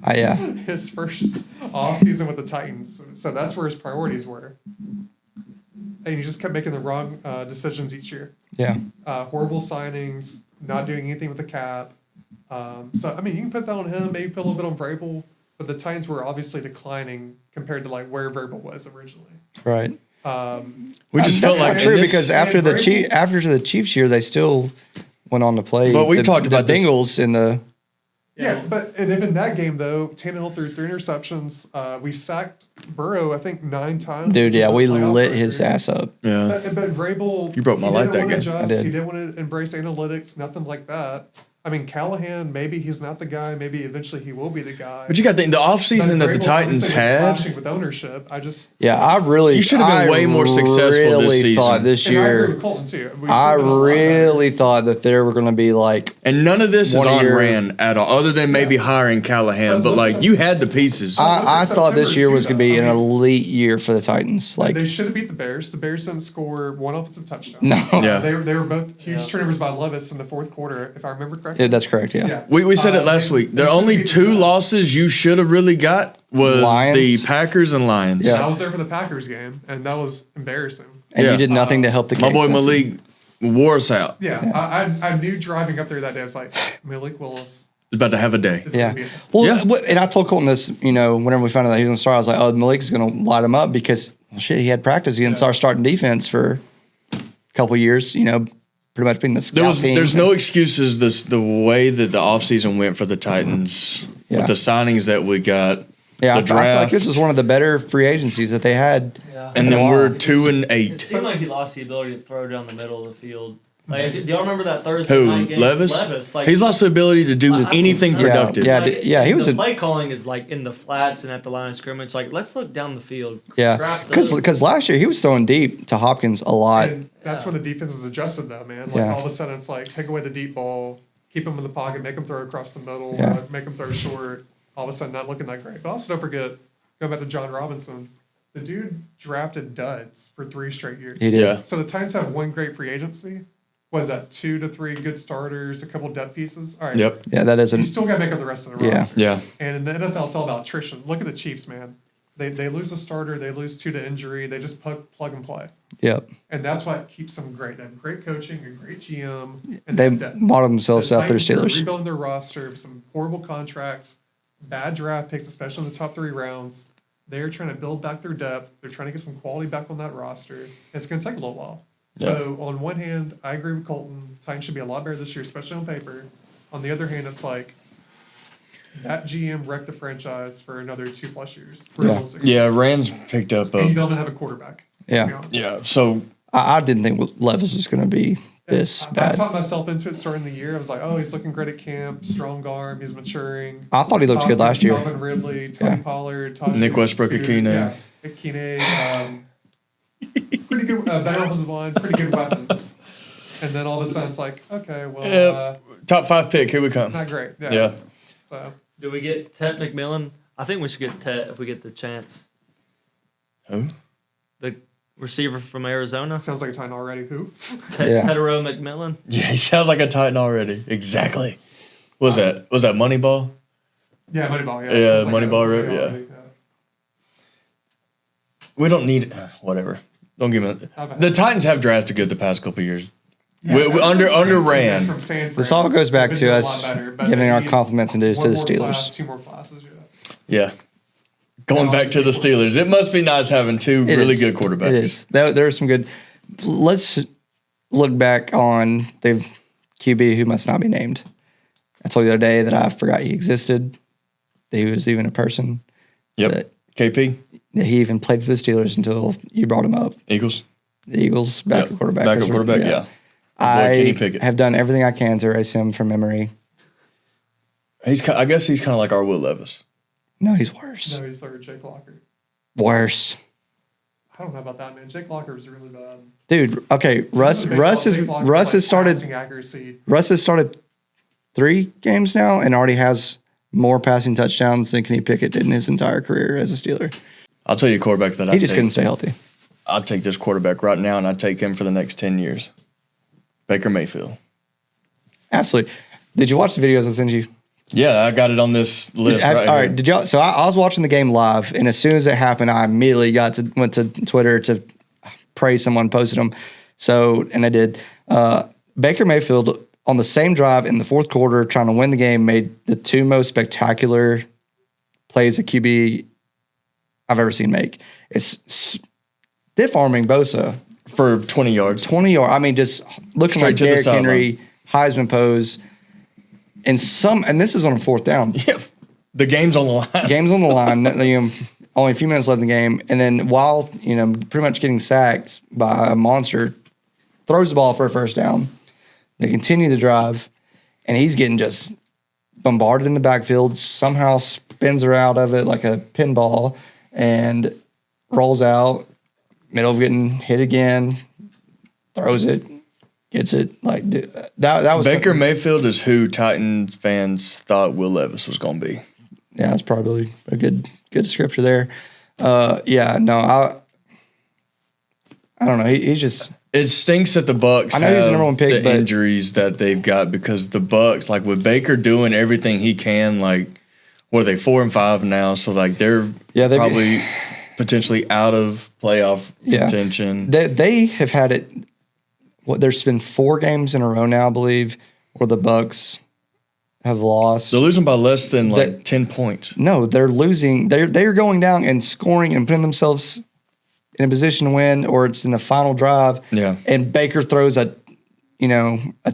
Yeah. his first offseason with the Titans. So that's where his priorities were. And he just kept making the wrong decisions each year. Yeah. Horrible signings, not doing anything with the cap. So, I mean, you can put that on him, maybe put a little bit on Vrabel, but the Titans were obviously declining compared to like where Vrabel was originally. Right. We just That's felt like not true in this- because and after the Vrabel- Chiefs year, they still went on to play. But we the, talked the about this- Bengals in the. Yeah, but and even that game though, Tannehill threw 3 interceptions. We sacked Burrow, I think 9 times. Dude, which yeah, is a we playoff lit his record. ass up. Yeah. But Vrabel, You broke my he light didn't that want to game. adjust. I did. He didn't want to embrace analytics, nothing like that. I mean, Callahan, maybe he's not the guy. Maybe eventually he will be the guy. But you got the offseason that the Vrabel Titans obviously was had. clashing with ownership. I just Yeah, I really. You should have been way more successful this really season. thought this and I agree year. with Colton too. We should I have been a lot better. really thought that they were going to be like. And none of this is One of on your- Rand at all, other than maybe hiring Callahan. But like you had the pieces. I thought this September year too, was going to be though. an I mean, elite year for the Titans. Like, they should have beat the Bears. The Bears didn't score 1 offensive touchdown. no. Yeah. They were both huge Yeah. turnovers by Levis in the 4th quarter, if I remember correctly. Yeah, that's correct. Yeah. Yeah. We said it last they- week. they The should only beat 2 the- losses you should have really got was Lions. the Packers and Lions. Yeah. I was there for the Packers game, and that was embarrassing. And Yeah. you did nothing to help the My case. boy Malik wore us out. Yeah, I knew driving up there that day, I was like, Malik Willis He's about to have a day. is Yeah. going to be a Well, Yeah. and I told Colton this, whenever we found out that he was going to start, I was like, oh, Malik's going to light him up because, well, shit, he had practice against Yeah. our starting defense for a couple years, pretty much being the scout team. There's no excuses. The way that the offseason went for the Titans Yeah. with the signings that we got, Yeah, the I feel like draft, this was one of the better free agencies that they had. Yeah. and then Wow. we're 2 and It 8. seemed like he lost the ability to throw down the middle of the field. Like, do y'all remember that Thursday Who? night game? Levis? Like, He's lost the ability to do anything Yeah. productive. Yeah. Like, yeah, he was the a- play calling is like in the flats and at the line of scrimmage. Like, let's look down the field. Yeah, Scrap the- because last year he was throwing deep to Hopkins a lot. And that's when the defense is adjusted, though, man. Like, Yeah. all of a sudden, it's like, take away the deep ball, keep him in the pocket, make him throw across the middle, Yeah. make him throw short. All of a sudden, not looking that great. But also, don't forget, going back to John Robinson, the dude drafted duds for 3 straight years. He did. Yeah. So the Titans have one great free agency. What is that, 2 to 3 good starters, a couple depth pieces? All right. Yep. Yeah, that You isn't. still got to make up the rest of the Yeah. roster. Yeah. And in the NFL, it's all about attrition. Look at the Chiefs, man. They lose a starter, they lose 2 to injury, they just plug and play. Yep. And that's what keeps them great. They have great coaching, a great GM, and They have depth. modeled themselves The after the Titans are Steelers. rebuilding their roster with some horrible contracts, bad draft picks, especially in the top 3 rounds. They're trying to build back their depth. They're trying to get some quality back on that roster. It's going to take a little while. So on one hand, I agree with Colton. Titans should be a lot better this year, especially on paper. On the other hand, it's like that GM wrecked the franchise for another 2+ years. realistically. Yeah. Rand's picked up And you a. don't have a quarterback. to Yeah. be honest. Yeah. So I didn't think Levis was going to be this I bad. talked myself into it starting the year. I was like, oh, he's looking great at camp, strong arm, he's maturing. I thought he looked good last year. Calvin Ridley, Tony Yeah. Pollard, Tajay Nick Westbrook, Spears, Akine. Yeah, Akine. Pretty good, better offensive line, pretty good weapons. And then all of a sudden it's like, okay, well, Yep. Top 5 pick. Here we come. not great. Yeah. Yeah. So, Do we get Tet McMillan? I think we should get Tet if we get the chance. Who? The receiver from Arizona, sounds like a Titan already. Who? Yeah. Tedero McMillan. Yeah, he sounds like a Titan already. Exactly. What was that? Was that Moneyball? Yeah, Moneyball. Yeah, Sounds like Moneyball, a- right, yeah. already, We don't need whatever. Don't give me. The Titans have drafted good the past couple of years. We under Rand. From San Fran. This all goes back They've to been a us lot better, but giving they our need compliments and dues to one the more Steelers. class, 2 more classes, yeah. Yeah. Going back to the Steelers, it must be nice having 2 It really is. good quarterbacks. It is. There are some good. Let's look back on the QB who must not be named. I told you the other day that I forgot he existed, that he was even a person, Yep. that, KP, that he even played for the Steelers until you brought him up. Eagles. The Eagles backup Yep. quarterback. Backup quarterback, yeah. Kenny I Pickett. have done everything I can to erase him from memory. I guess he's kind of like our Will Levis. No, he's worse. No, he's third. Jake Locker. Worse. I don't know about that, man. Jake Locker is really bad. Dude, okay, Russ Jake Locker, has started passing accuracy. Russ has started 3 games now and already has more passing touchdowns than Kenny Pickett did in his entire career as a Steeler. I'll tell you a quarterback that He just couldn't stay healthy. I'd take this quarterback right now, and I'd take him for the next 10 years. Baker Mayfield. Absolutely. Did you watch the videos I sent you? Yeah, I got it on this list right All here. right. Did y'all? So I was watching the game live, and as soon as it happened, I immediately went to Twitter to praise someone, posted them. So, and I did. Baker Mayfield on the same drive in the fourth quarter, trying to win the game, made the 2 most spectacular plays a QB I've ever seen make. It's stiff arming Bosa For 20 yards. 20 yard. I mean, just looking Straight like to the Derrick sideline. Henry, Heisman pose, and this is on a 4th down. Yeah, the game's on the line. Game's on the line. Only a few minutes left in the game, and then while pretty much getting sacked by a monster, throws the ball for a first down. They continue the drive, and he's getting just bombarded in the backfield. Somehow spins her out of it like a pinball, and rolls out. Middle of getting hit again, throws it, gets it. Like that was Baker Mayfield is who Titans fans thought Will Levis was going to be. Yeah, that's probably a good descriptor there. Yeah, no, I don't know. He's just. It stinks that the Bucks I know he's the have number 1 pick, the but injuries that they've got because the Bucks, like with Baker doing everything he can, like what are they 4-5 now? So like they're probably potentially out of playoff contention. They have had it. There's been 4 games in a row now, I believe, where the Bucks have lost. They're losing by less than 10 points. No, they're losing. They're going down and scoring and putting themselves in a position to win, or it's in the final drive. Yeah. And Baker throws a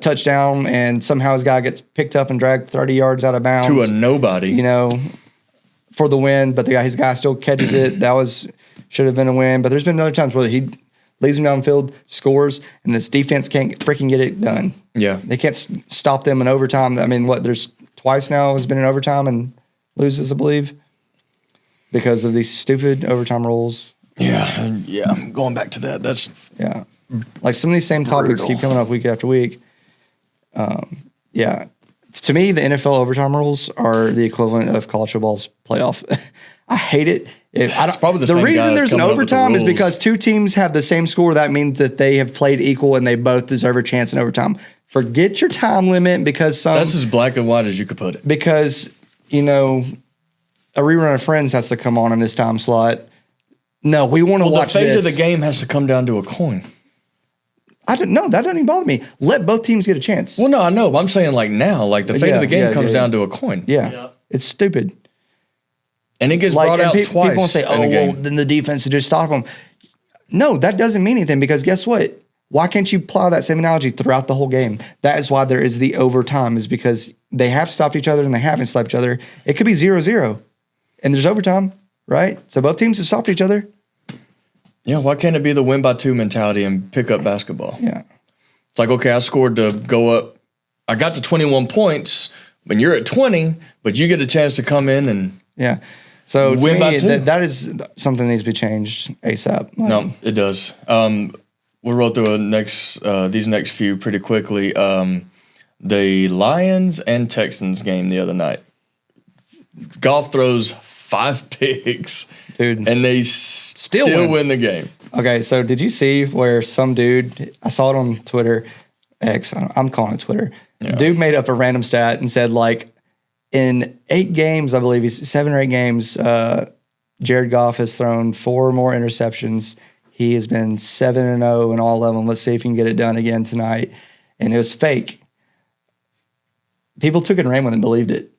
touchdown, and somehow his guy gets picked up and dragged 30 yards out of bounds To a nobody. for the win. But his guy still catches it. That should have been a win. But there's been other times where he leaves him downfield, scores, and this defense can't freaking get it done. Yeah. They can't stop them in overtime. I mean, there's twice now has been in overtime and loses, I believe, because of these stupid overtime rules. Yeah. Going back to that, that's Like some of these same topics brutal. keep coming up week after week. Yeah. To me, the NFL overtime rules are the equivalent of college football's playoff. I hate it. It's probably the same guy reason that's there's an coming up with the overtime is rules. because 2 teams have the same score. That means that they have played equal and they both deserve a chance in overtime. Forget your time limit because that's as black and white as you could put it. because a rerun of Friends has to come on in this time slot. No, we want to Well, the watch fate this. of the game has to come down to a coin. I don't know. That doesn't even bother me. Let both teams get a chance. Well, no, I know. But I'm saying like now, like the fate of the game comes yeah. down to a coin. Yeah. Yeah. It's stupid. And it gets brought and out twice. people want to say, in "Oh, the well, game. then the defense should just stop them." No, that doesn't mean anything because guess what? Why can't you apply that same analogy throughout the whole game? That is why there is the overtime, is because they have stopped each other and they haven't stopped each other. It could be 0-0, and there's overtime, right? So both teams have stopped each other. Yeah, why can't it be the win by 2 mentality and pick up basketball? Yeah. It's like, okay, I scored to go up. I got to 21 points, but you're at 20, but you get a chance to come in and Yeah. So to Win by me, 2. that is something that needs to be changed ASAP. Like, no, it does. We'll roll through these next few pretty quickly. The Lions and Texans game the other night. Goff throws 5 picks, Dude. and they still win. win the game. Okay, so did you see where some dude, I saw it on Twitter, X, I'm calling it Twitter. Dude made up a random stat and said, like, in 8 games, I believe he's 7 or 8 games, Jared Goff has thrown 4 more interceptions. He has been 7-0 in all of them. Let's see if he can get it done again tonight. And it was fake. People took it and ran with it and believed it.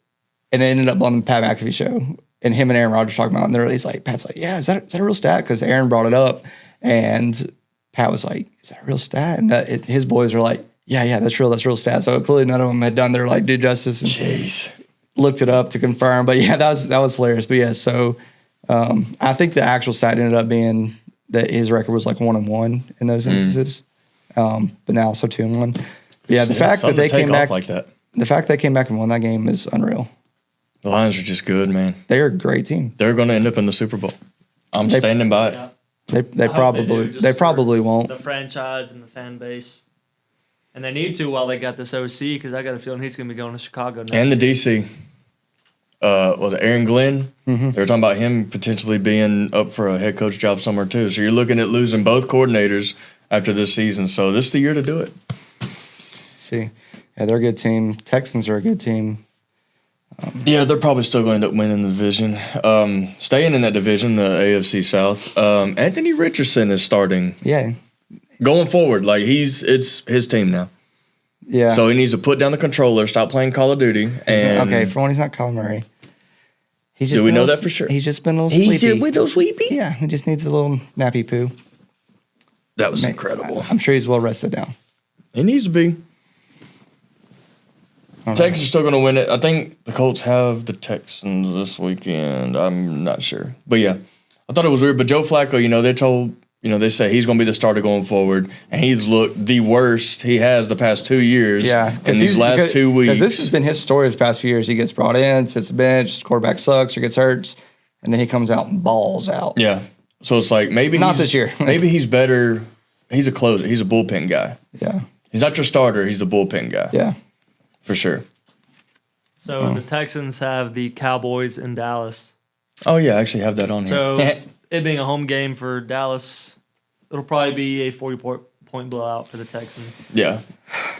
And it ended up on the Pat McAfee show. And him and Aaron Rodgers talking about it. And he's like, Pat's like, yeah, is that a real stat? Because Aaron brought it up. And Pat was like, is that a real stat? And his boys were like, yeah, that's real stat. So clearly none of them had done their like due justice and Jeez. looked it up to confirm. But yeah, that was hilarious. But yeah, so I think the actual stat ended up being that his record was like 1-1 in those instances. But now also 2-1. But yeah, the fact that Something they to take came off back, like that. the fact they came back and won that game is unreal. The Lions are just good, man. They're a great team. They're going to end up in the Super Bowl. I'm standing by it. Yeah. They I hope they probably do, just they for probably won't. The franchise and the fan base. And they need to while they got this OC because I got a feeling he's going to be going to Chicago next And the year. DC. Was it Aaron Glenn? Mm-hmm. They were talking about him potentially being up for a head coach job somewhere too. So you're looking at losing both coordinators after this season. So this is the year to do it. See, yeah, they're a good team. Texans are a good team. Yeah, they're probably still going to end up winning the division. Staying in that division, the AFC South, Anthony Richardson is starting Yeah, going forward. Like it's his team now. yeah. So he needs to put down the controller, stop playing Call of Duty, and okay, for one, he's not Kyler Murray. He's Do we been a know little- that for sure? He's just been a little sleepy. sleepy. Yeah, he just needs a little nappy poo. That was incredible. I'm sure he's well rested now. He needs to be. Texans are still going to win it. I think the Colts have the Texans this weekend. I'm not sure. But yeah, I thought it was weird. But Joe Flacco, they say he's going to be the starter going forward. And he's looked the worst he has the past 2 years. Yeah, in these last 2 weeks. Because this has been his story the past few years. He gets brought in, sits the bench, quarterback sucks or gets hurt, and then he comes out and balls out. Yeah. So it's like maybe Not he's- this year. maybe he's better. He's a closer. He's a bullpen guy. Yeah, He's not your starter. He's a bullpen guy. yeah. For sure. So the Texans have the Cowboys in Dallas. Oh, yeah. I actually have that on here. So it being a home game for Dallas, it'll probably be a 40-point blowout for the Texans. Yeah.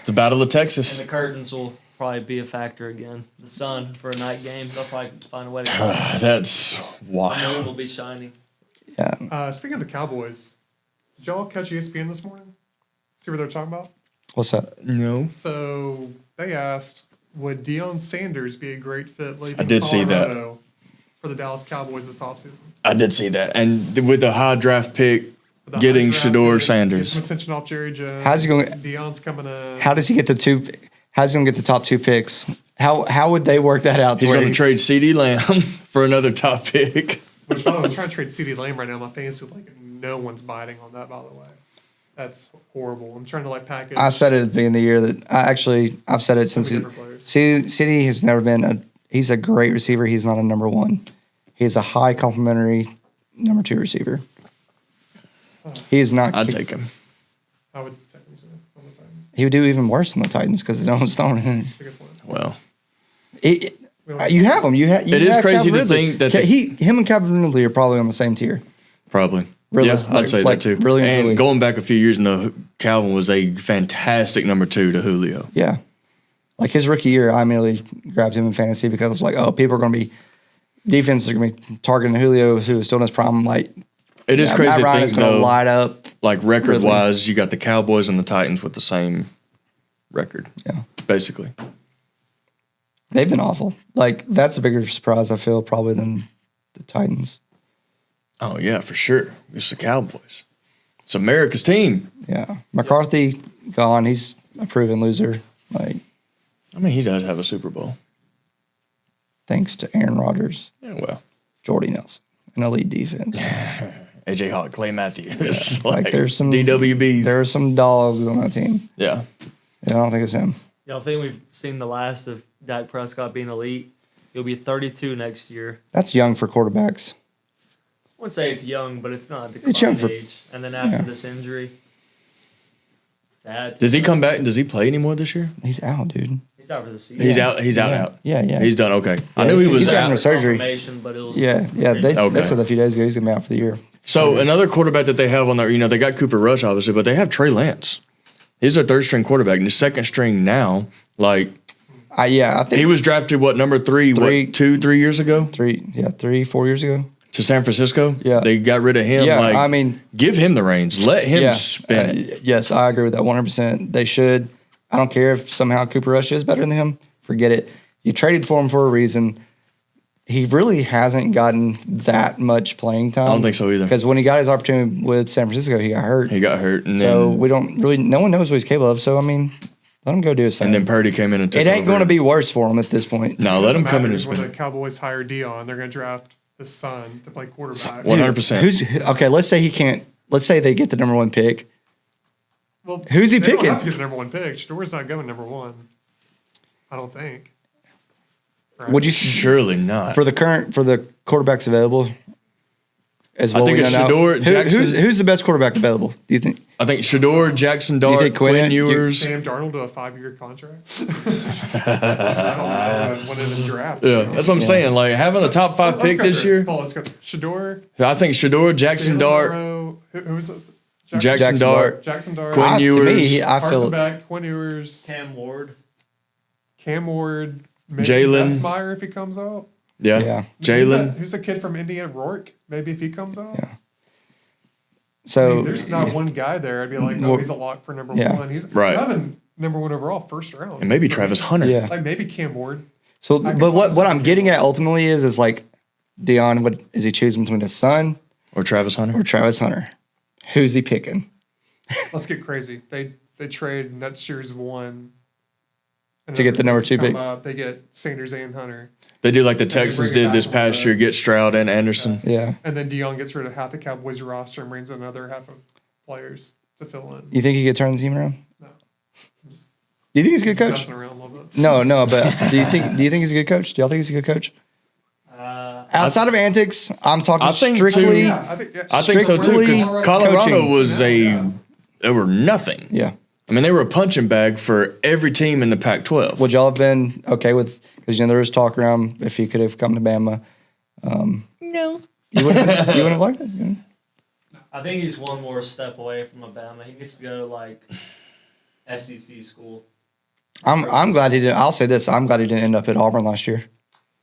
The Battle of And Texas. the curtains will probably be a factor again. The sun for a night game, they'll probably find a way to cover it. That's The wild. moon will be shining. Speaking of the Cowboys, did y'all catch ESPN this morning? See what they're talking about? What's that? No. So they asked, would Deion Sanders be a great fit leaving I did see that. Colorado for the Dallas Cowboys this offseason? I did see that. And with the high draft pick, With the getting high draft Shador pick, get Sanders. some attention off Jerry Jones. How's he gonna- Deion's coming in. How does he get the two? How's he gonna get the top 2 picks? How would they work that out? He's where going to trade CD Lamb for another top pick. Which I'm trying to trade CeeDee Lamb right now. My fantasy, no one's biting on that, by the way. That's horrible. I'm trying to package. I said it at the beginning of the year that I've said it So since many different players. CD has never been he's a great receiver. He's not a number 1. He's a high complimentary number 2 receiver. He is not. I'd take him. I would take him on the Titans. He would do even worse than the Titans because they don't stone him. That's a good point. Well, You have him. It is crazy to think that him and Calvin Ridley are probably on the same tier. probably. Really, Yeah, like- I'd say like, that too. really and and truly. going back a few years, Calvin was a fantastic number 2 to Julio. Yeah. Like his rookie year, I immediately grabbed him in fantasy because I was like, oh, people are going to be, defenses are going to be targeting Julio, who is still in his prime. Like, It is crazy Matt to Ryan think, is going to though, light up. like record-wise, you got the Cowboys and the Titans with the same record, Yeah. basically. They've been awful. Like, that's a bigger surprise, I feel, probably than the Titans. Oh, yeah, for sure. It's the Cowboys. It's America's team. Yeah. McCarthy gone. He's a proven loser. Like, I mean, he does have a Super Bowl. thanks to Aaron Rodgers, Yeah, well. Jordy Nelson, an elite defense. AJ Hawk, Clay Matthews. Like, there's some DWBs. There are some dogs on that team. Yeah. Yeah, I don't think it's him. Y'all think we've seen the last of Dak Prescott being elite? He'll be 32 next year. That's young for quarterbacks. I wouldn't say it's young, but it's not a It's young declining for- age. And then after yeah. this injury, sad. Does he come back? Does he play anymore this year? He's out, dude. He's out for the season. He's out. He's out. Yeah. Out. Yeah, yeah. He's done. Okay. I Yeah, knew he was he's having out. a surgery. Confirmation, but it was Yeah, yeah. They Okay. said a few days ago he's gonna be out for the year. So another quarterback that they have on their, they got Cooper Rush obviously, but they have Trey Lance. He's their 3rd string quarterback, and he's 2nd string now. Like I think he was drafted number 3, Three. 2-3 years ago 3-4 years ago. to San Francisco. Yeah. They got rid of him. Yeah, like, I mean, give him the reins. Let him yeah, spin it. yes, I agree with that 100%. They should. I don't care if somehow Cooper Rush is better than him. Forget it. You traded for him for a reason. He really hasn't gotten that much playing time. I don't think so either. Because when he got his opportunity with San Francisco, he got hurt. He got hurt, and So then we don't really. No one knows what he's capable of. So I mean, let him go do his thing. and then Purdy came in and took It ain't over. going to be worse for him at this point. No, let him Doesn't come in matter and when spin. the Cowboys hire Dion, they're going to draft his son to play quarterback. 100%. Who's okay? Let's say he can't. Let's say they get the number 1 pick. Well, Who's he they don't picking? have to get the number one pick. Shadour's not going number one. I don't think. Right? Would you Surely not. for the quarterbacks available? As well, think we it's know now, Shador, Jackson. who's the best quarterback available? Do you think? I think Shador, Jackson you Dart, think Quinn Quinn- you- Ewers. Sam Darnold to a 5-year contract. I don't know. When in the draft. Yeah, that's what I'm saying. Like having a top 5 Let's pick go this through it. year. Paul, let's go. Shador, I think Shador, Jackson Jalen Dart, Monroe, who's it? Jackson Dart, Jackson Dart. Quinn To me, Ewers, I Carson feel Beck, Quinn Ewers, Cam Ward. Maybe Jalen. Westmeyer if he comes out. Yeah. Jalen. Who's the kid from Indiana, Rourke? Maybe if he comes out. Yeah. I so. mean, there's not one guy there. I'd be like, Well, he's a lock for number yeah. one. He's Right. having number one overall, first round. and maybe Travis Hunter. Yeah. Like maybe Cam Ward. So, I can but what promise I'm you getting Cam at ultimately is like, Dion, what is he choosing between his son Or Travis Hunter. or Travis Hunter? Who's he picking? Let's get crazy. They trade next year's one and To get the number 2 come pick. Up, they get Sanders and Hunter, They do like the they Texans bring it did this back past with year, get Stroud and Anderson. Yeah. and then Dion gets rid of half the Cowboys roster and brings another half of players to fill in. You think he could turn the team around? No, I'm just Do you think he's a good coach? messing around a little bit. No, but do you think he's a good coach? Do y'all think he's a good coach? Outside of antics, I'm talking I think strictly. too- Yeah, I think so too, Strictly because Colorado coaching. was they were nothing. Yeah. I mean, they were a punching bag for every team in the Pac-12. Would y'all have been okay with? Because there was talk around if he could have come to Bama. No. You wouldn't have liked it. You know? I think he's one more step away from Alabama. He needs to go to like SEC school. I'm glad he didn't. I'll say this: I'm glad he didn't end up at Auburn last year.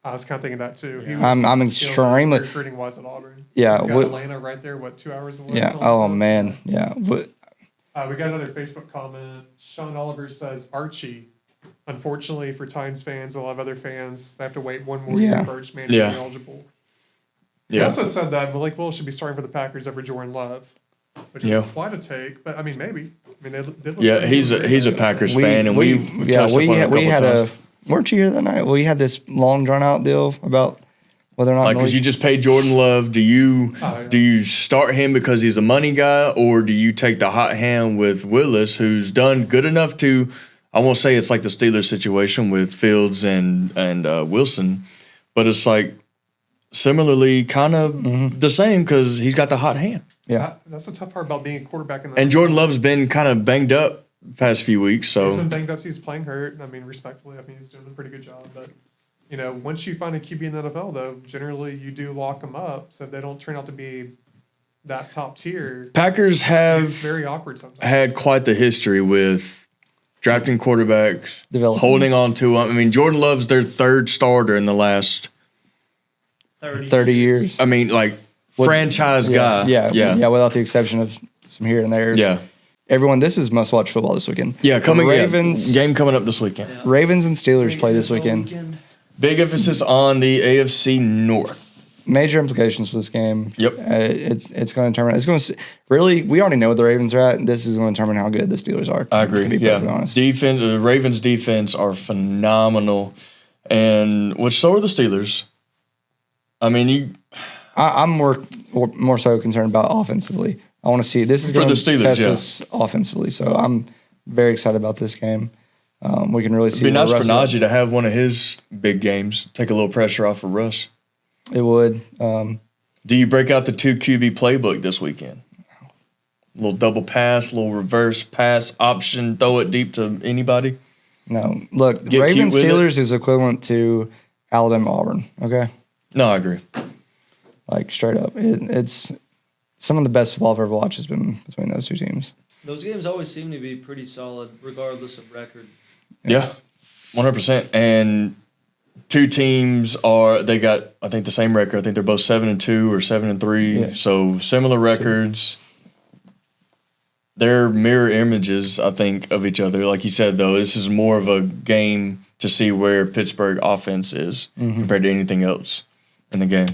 I was kind of thinking that too. He I'm was extremely. recruiting wise at Auburn. Yeah, He's got what- Atlanta right there. What, 2 hours away? Yeah. something Oh like that. man. Yeah. We got another Facebook comment. Sean Oliver says Archie. Unfortunately for Titans fans, a lot of other fans, they have to wait one more year Yeah. for Archman Yeah. to be eligible. He Yeah. also said that Malik Willis should be starting for the Packers over Jordan Love, which is Yeah. quite a take. But I mean, maybe. I mean, they did look Yeah, good. he's a Packers fan, and we've touched upon it a couple we had times. Weren't you here that night? We had this long drawn out deal about whether or not Like, because you just paid Jordan Love, do you Oh, yeah. do you start him because he's a money guy, or do you take the hot hand with Willis, who's done good enough to? I won't say it's like the Steelers situation with Fields and Wilson, but it's like similarly kind of the same because he's got the hot hand. yeah. That's the tough part about being a quarterback in the And Jordan Love's been kind of banged up past few weeks, He's so been banged up. He's playing hurt. I mean, respectfully, I mean, he's doing a pretty good job. But, you know, once you find a QB in the NFL, though, generally you do lock them up. So if they don't turn out to be that top tier, Packers have it's very awkward sometimes. had quite the history with drafting quarterbacks, Developing. holding on to them. I mean, Jordan Love's their third starter in the last, 30 years. I mean, like franchise guy. Yeah. Without the exception of some here and there. Yeah. Everyone, this is must watch football this weekend. Yeah, Ravens, game coming up this weekend. Ravens and Steelers play this weekend. Big emphasis on the AFC North. Major implications for this game. Yep. It's going to determine. It's going to really. We already know where the Ravens are at. This is going to determine how good the Steelers are. I agree. To be perfectly honest. Defense. The Ravens' defense are phenomenal, and which so are the Steelers. I mean, I'm more so concerned about offensively. I want to see this is For going the to Steelers, test yeah. us offensively. So I'm very excited about this game. We can really see. it'd be where nice for Russ is. Najee to have one of his big games, take a little pressure off of Russ. It would. Do you break out the 2 QB playbook this weekend? A little double pass, little reverse pass option, throw it deep to anybody. No, look, Get Ravens cute with Steelers is equivalent to Alabama Auburn. Okay, No, I agree. like straight up, it's some of the best football I've ever watched has been between those two teams. Those games always seem to be pretty solid, regardless of record. Yeah, 100%. And two teams they got, I think, the same record. I think they're both 7-2 or 7-3. Yeah. So similar records. They're mirror images, I think, of each other. Like you said, though, this is more of a game to see where Pittsburgh offense is compared to anything else in the game.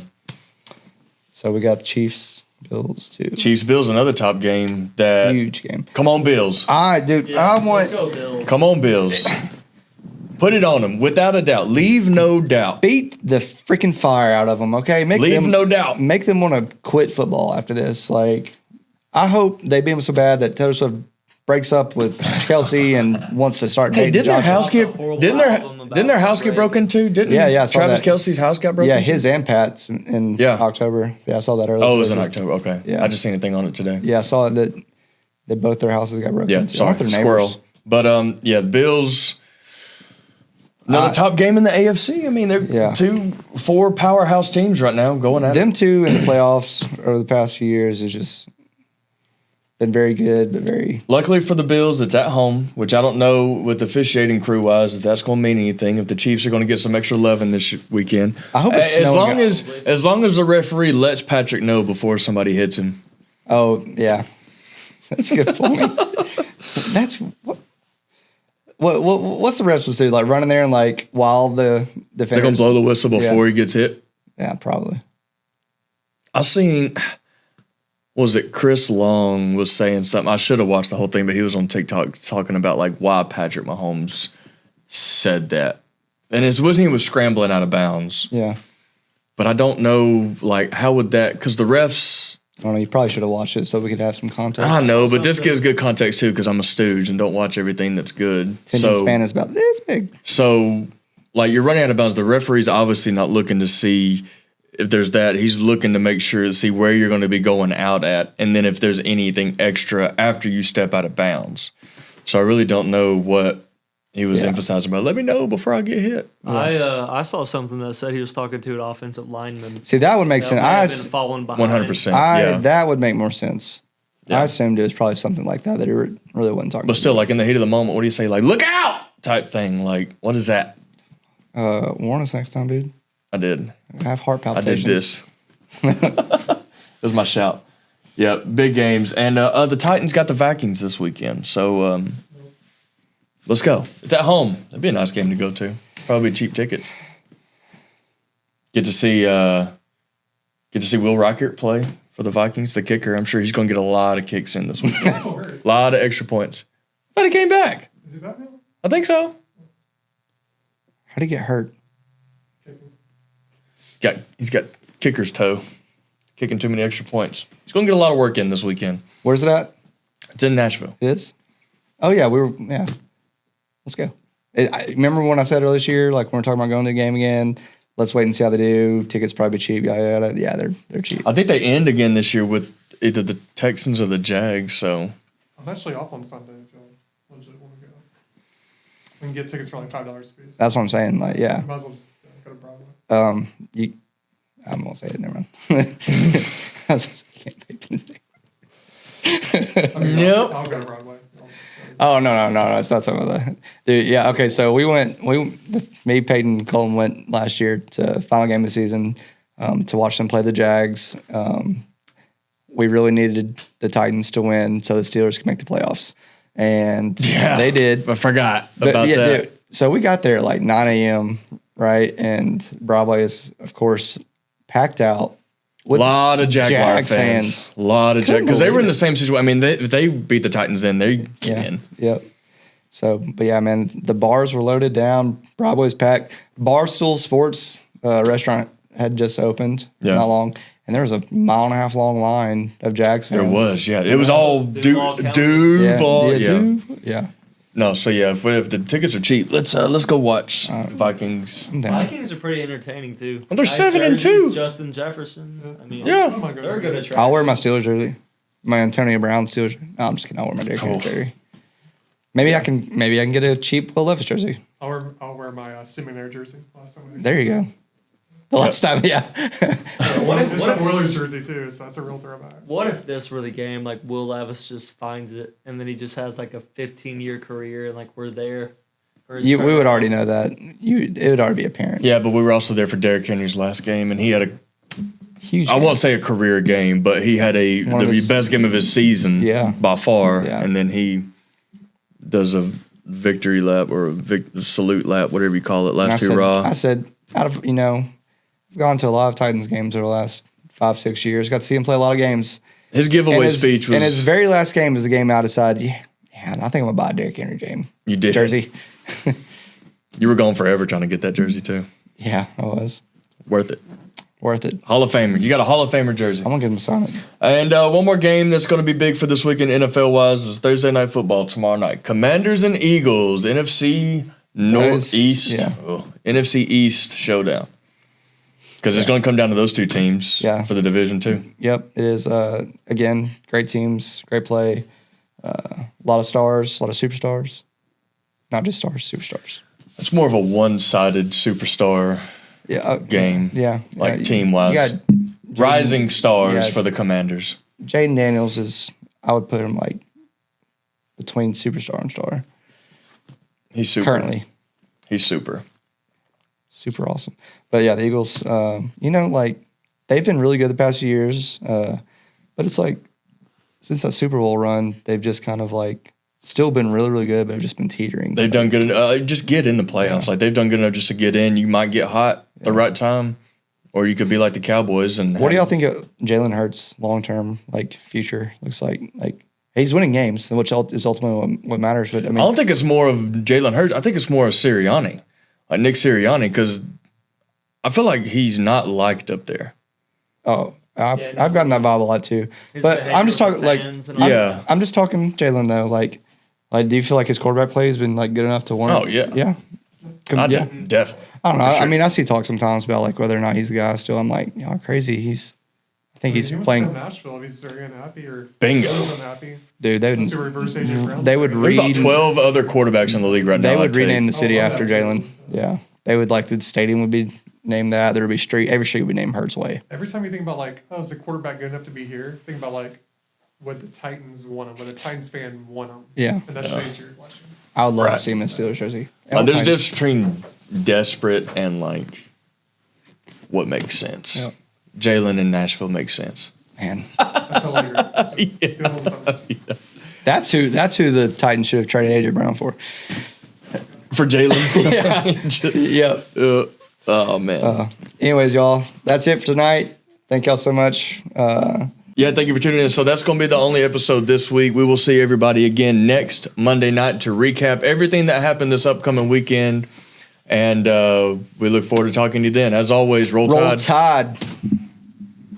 So we got the Chiefs, Bills too. Chiefs Bills, another top game. That Huge game. come on Bills, Dude, I want Let's go Bills. come on Bills, put it on them without a doubt. Leave no doubt. beat the freaking fire out of them. Okay, Leave no doubt. Make them want to quit football after this. Like, I hope they beat them so bad that Taylor Swift breaks up with Kelsey and wants to start dating Didn't their Joshua. house get Horrible didn't album their about didn't their house get Drake. broken too? Didn't Yeah, I saw Travis that. Kelsey's house got broken? Yeah, too? his and Pat's in Yeah. October. Yeah, I saw that earlier. Oh, it was in October. Okay. Yeah. I just seen a thing on it today. Yeah, I saw that both their houses got broken Yeah, into. sorry, Aren't their squirrel. neighbors? But yeah, the Bills. Another top game in the AFC. I mean, they're Yeah. 4 powerhouse teams right now going at it. Them two in the playoffs over the past few years has just been very good, but very Luckily for the Bills, it's at home, which I don't know with officiating crew wise if that's going to mean anything. If the Chiefs are going to get some extra loving this weekend, I hope it's as snowing long as the referee lets Patrick know before somebody hits him. Oh yeah, that's a good point. That's what's the refs supposed to do? Like running there and like while the defenders They're going to blow the whistle before he gets hit. Yeah, probably. I seen. Was it Chris Long was saying something? I should have watched the whole thing, but he was on TikTok talking about like why Patrick Mahomes said that, and it's when he was scrambling out of bounds. Yeah, But I don't know like how would that because the refs. I don't know. You probably should have watched it so we could have some context. I know, but this gives good context too because I'm a stooge and don't watch everything that's good. Attention span is about this big. So, like, you're running out of bounds. The referee's obviously not looking to see if there's that. He's looking to make sure to see where you're going to be going out at, and then if there's anything extra after you step out of bounds. So I really don't know what he was emphasizing about. Let me know before I get hit. I saw something that said he was talking to an offensive lineman. See, that would make That sense. might have been falling behind. 100%. Yeah. That would make more sense. Yeah. I assumed it was probably something like that he really wasn't talking. But still, like in the heat of the moment, what do you say? Like, look out type thing. Like, what is that? Warn us next time, dude. I did. I have heart I palpitations. did this. That was my shout. Yeah, big games. And the Titans got the Vikings this weekend. So let's go. It's at home. That'd be a nice game to go to. Probably cheap tickets. Get to see Will Reichert play for the Vikings, the kicker. I'm sure he's going to get a lot of kicks in this weekend. A lot of extra points. But he came back. Is he back now? I think so. How'd he get hurt? He's got kicker's toe. Kicking too many extra points. He's going to get a lot of work in this weekend. Where's it at? It's in Nashville. It is? Oh, yeah. Let's go. Remember when I said earlier this year, like when we're talking about going to the game again, let's wait and see how they do. Tickets probably cheap. Yeah, they're cheap. I think they end again this year with either the Texans or the Jags. So I'm actually off on Sunday if y'all legit want to go. We can get tickets for like $5 a piece. That's what I'm saying. Like, yeah. Might as well just go to Broadway. I'm going to say it. Never mind. I can't make this name. I mean, Yep. I'll go to Broadway. Oh, no. It's not talking about that. Dude, yeah, okay. So me, Peyton, Colin went last year to final game of the season to watch them play the Jags. We really needed the Titans to win so the Steelers could make the playoffs. And they did. I forgot But about yeah, that. dude, so we got there at like 9 a.m., right? And Broadway is, of course, packed out. A lot of Jaguar Jags fans. fans. A lot of Couldn't because they were in believe the same situation. I mean, if they beat the Titans, then they get in. Yep. So, but yeah, man, the bars were loaded down. Broadway's packed. Barstool Sports restaurant had just opened not long, and there was a 1.5 mile long line of Jags fans. There was, yeah. It was all Duval County. Duval. Yeah. Yeah. No, so yeah, if the tickets are cheap, let's go watch Vikings. I'm down. Vikings are pretty entertaining too. Well, they're Nice 7-2. jerseys, Justin Jefferson. I mean, Yeah. Oh my goodness. they're good at I'll wear my Steelers jersey, my Antonio Brown Steelers. No, I'm just kidding. I'll wear my Derrick Henry Cool. jersey. Maybe I can get a cheap Will Levis jersey. I'll wear my Seminaire jersey. Last time There you go. The last time, yeah. It's a Oilers jersey too, so that's a real throwback. What if this were the game? Like Will Levis just finds it, and then he just has like a 15-year career, and like we're there. Or is We Trevor- would already know that. It would already be apparent. Yeah, but we were also there for Derrick Henry's last game, and he had Huge. I won't say a career game, but he had One of the his- best game of his season Yeah. by far. Yeah. And then he does a victory lap or a salute lap, whatever you call it, And last hurrah. I said, out of I've gone to a lot of Titans games over the last 5-6 years. Got to see him play a lot of games. His giveaway speech was and his very last game was the game I decided, I think I'm gonna buy a Derrick Henry you did jersey. You were going forever trying to get that jersey too. Yeah, I was. Worth it. Worth it. Hall of Famer. You got a Hall of Famer jersey. I'm gonna give him a Sonic. And one more game that's going to be big for this weekend NFL-wise is Thursday Night Football tomorrow night. Commanders and Eagles, NFC Northeast, NFC East showdown. Because it's going to come down to those two teams for the division too. Yep, it is. Again, great teams, great play. A lot of stars, a lot of superstars. Not just stars, superstars. It's more of a one-sided superstar game. Yeah. Team-wise. Rising stars for the Commanders. Jaden Daniels is, I would put him like between superstar and star. He's super. Currently. He's super. Super awesome. But yeah, the Eagles, they've been really good the past few years. But it's like, since that Super Bowl run, they've just kind of like still been really, really good, but have just been teetering. They've done good. Just get in the playoffs. Like they've done good enough just to get in. You might get hot at the right time, or you could be like the Cowboys. And what do y'all think of Jalen Hurts' long term future looks like? Like he's winning games, which is ultimately what matters. But I mean, I don't think it's more of Jalen Hurts. I think it's more of Sirianni, like Nick Sirianni, because I feel like he's not liked up there. Oh. I've gotten that vibe a lot too, but I'm just talking I'm just talking Jalen though. Like, do you feel like his quarterback play has been good enough to warrant? Oh yeah, definitely. I don't know. Sure. I mean, I see talk sometimes about whether or not he's the guy still. I'm like, crazy. I think he's playing. In Nashville, if he's very unhappy or bingo unhappy. Dude, they would There's about 12 other quarterbacks in the league right now. They would rename the city after Jalen. Yeah, they would the stadium would be named that. There would be every street would be named Hurts Way. Every time you think about is the quarterback good enough to be here? Think about what the Titans won him, when the Titans fan won him. Yeah, and that shows your question. I would love to see him in Steelers jersey. There's a difference between desperate and what makes sense. Yep. Jalen in Nashville makes sense. Man, that's that's who the Titans should have traded AJ Brown for. For Jalen. Yep. Oh man. Anyways, y'all, that's it for tonight. Thank y'all so much. Thank you for tuning in. So that's going to be the only episode this week. We will see everybody again next Monday night to recap everything that happened this upcoming weekend. And we look forward to talking to you then. As always, Roll Tide. Roll Tide.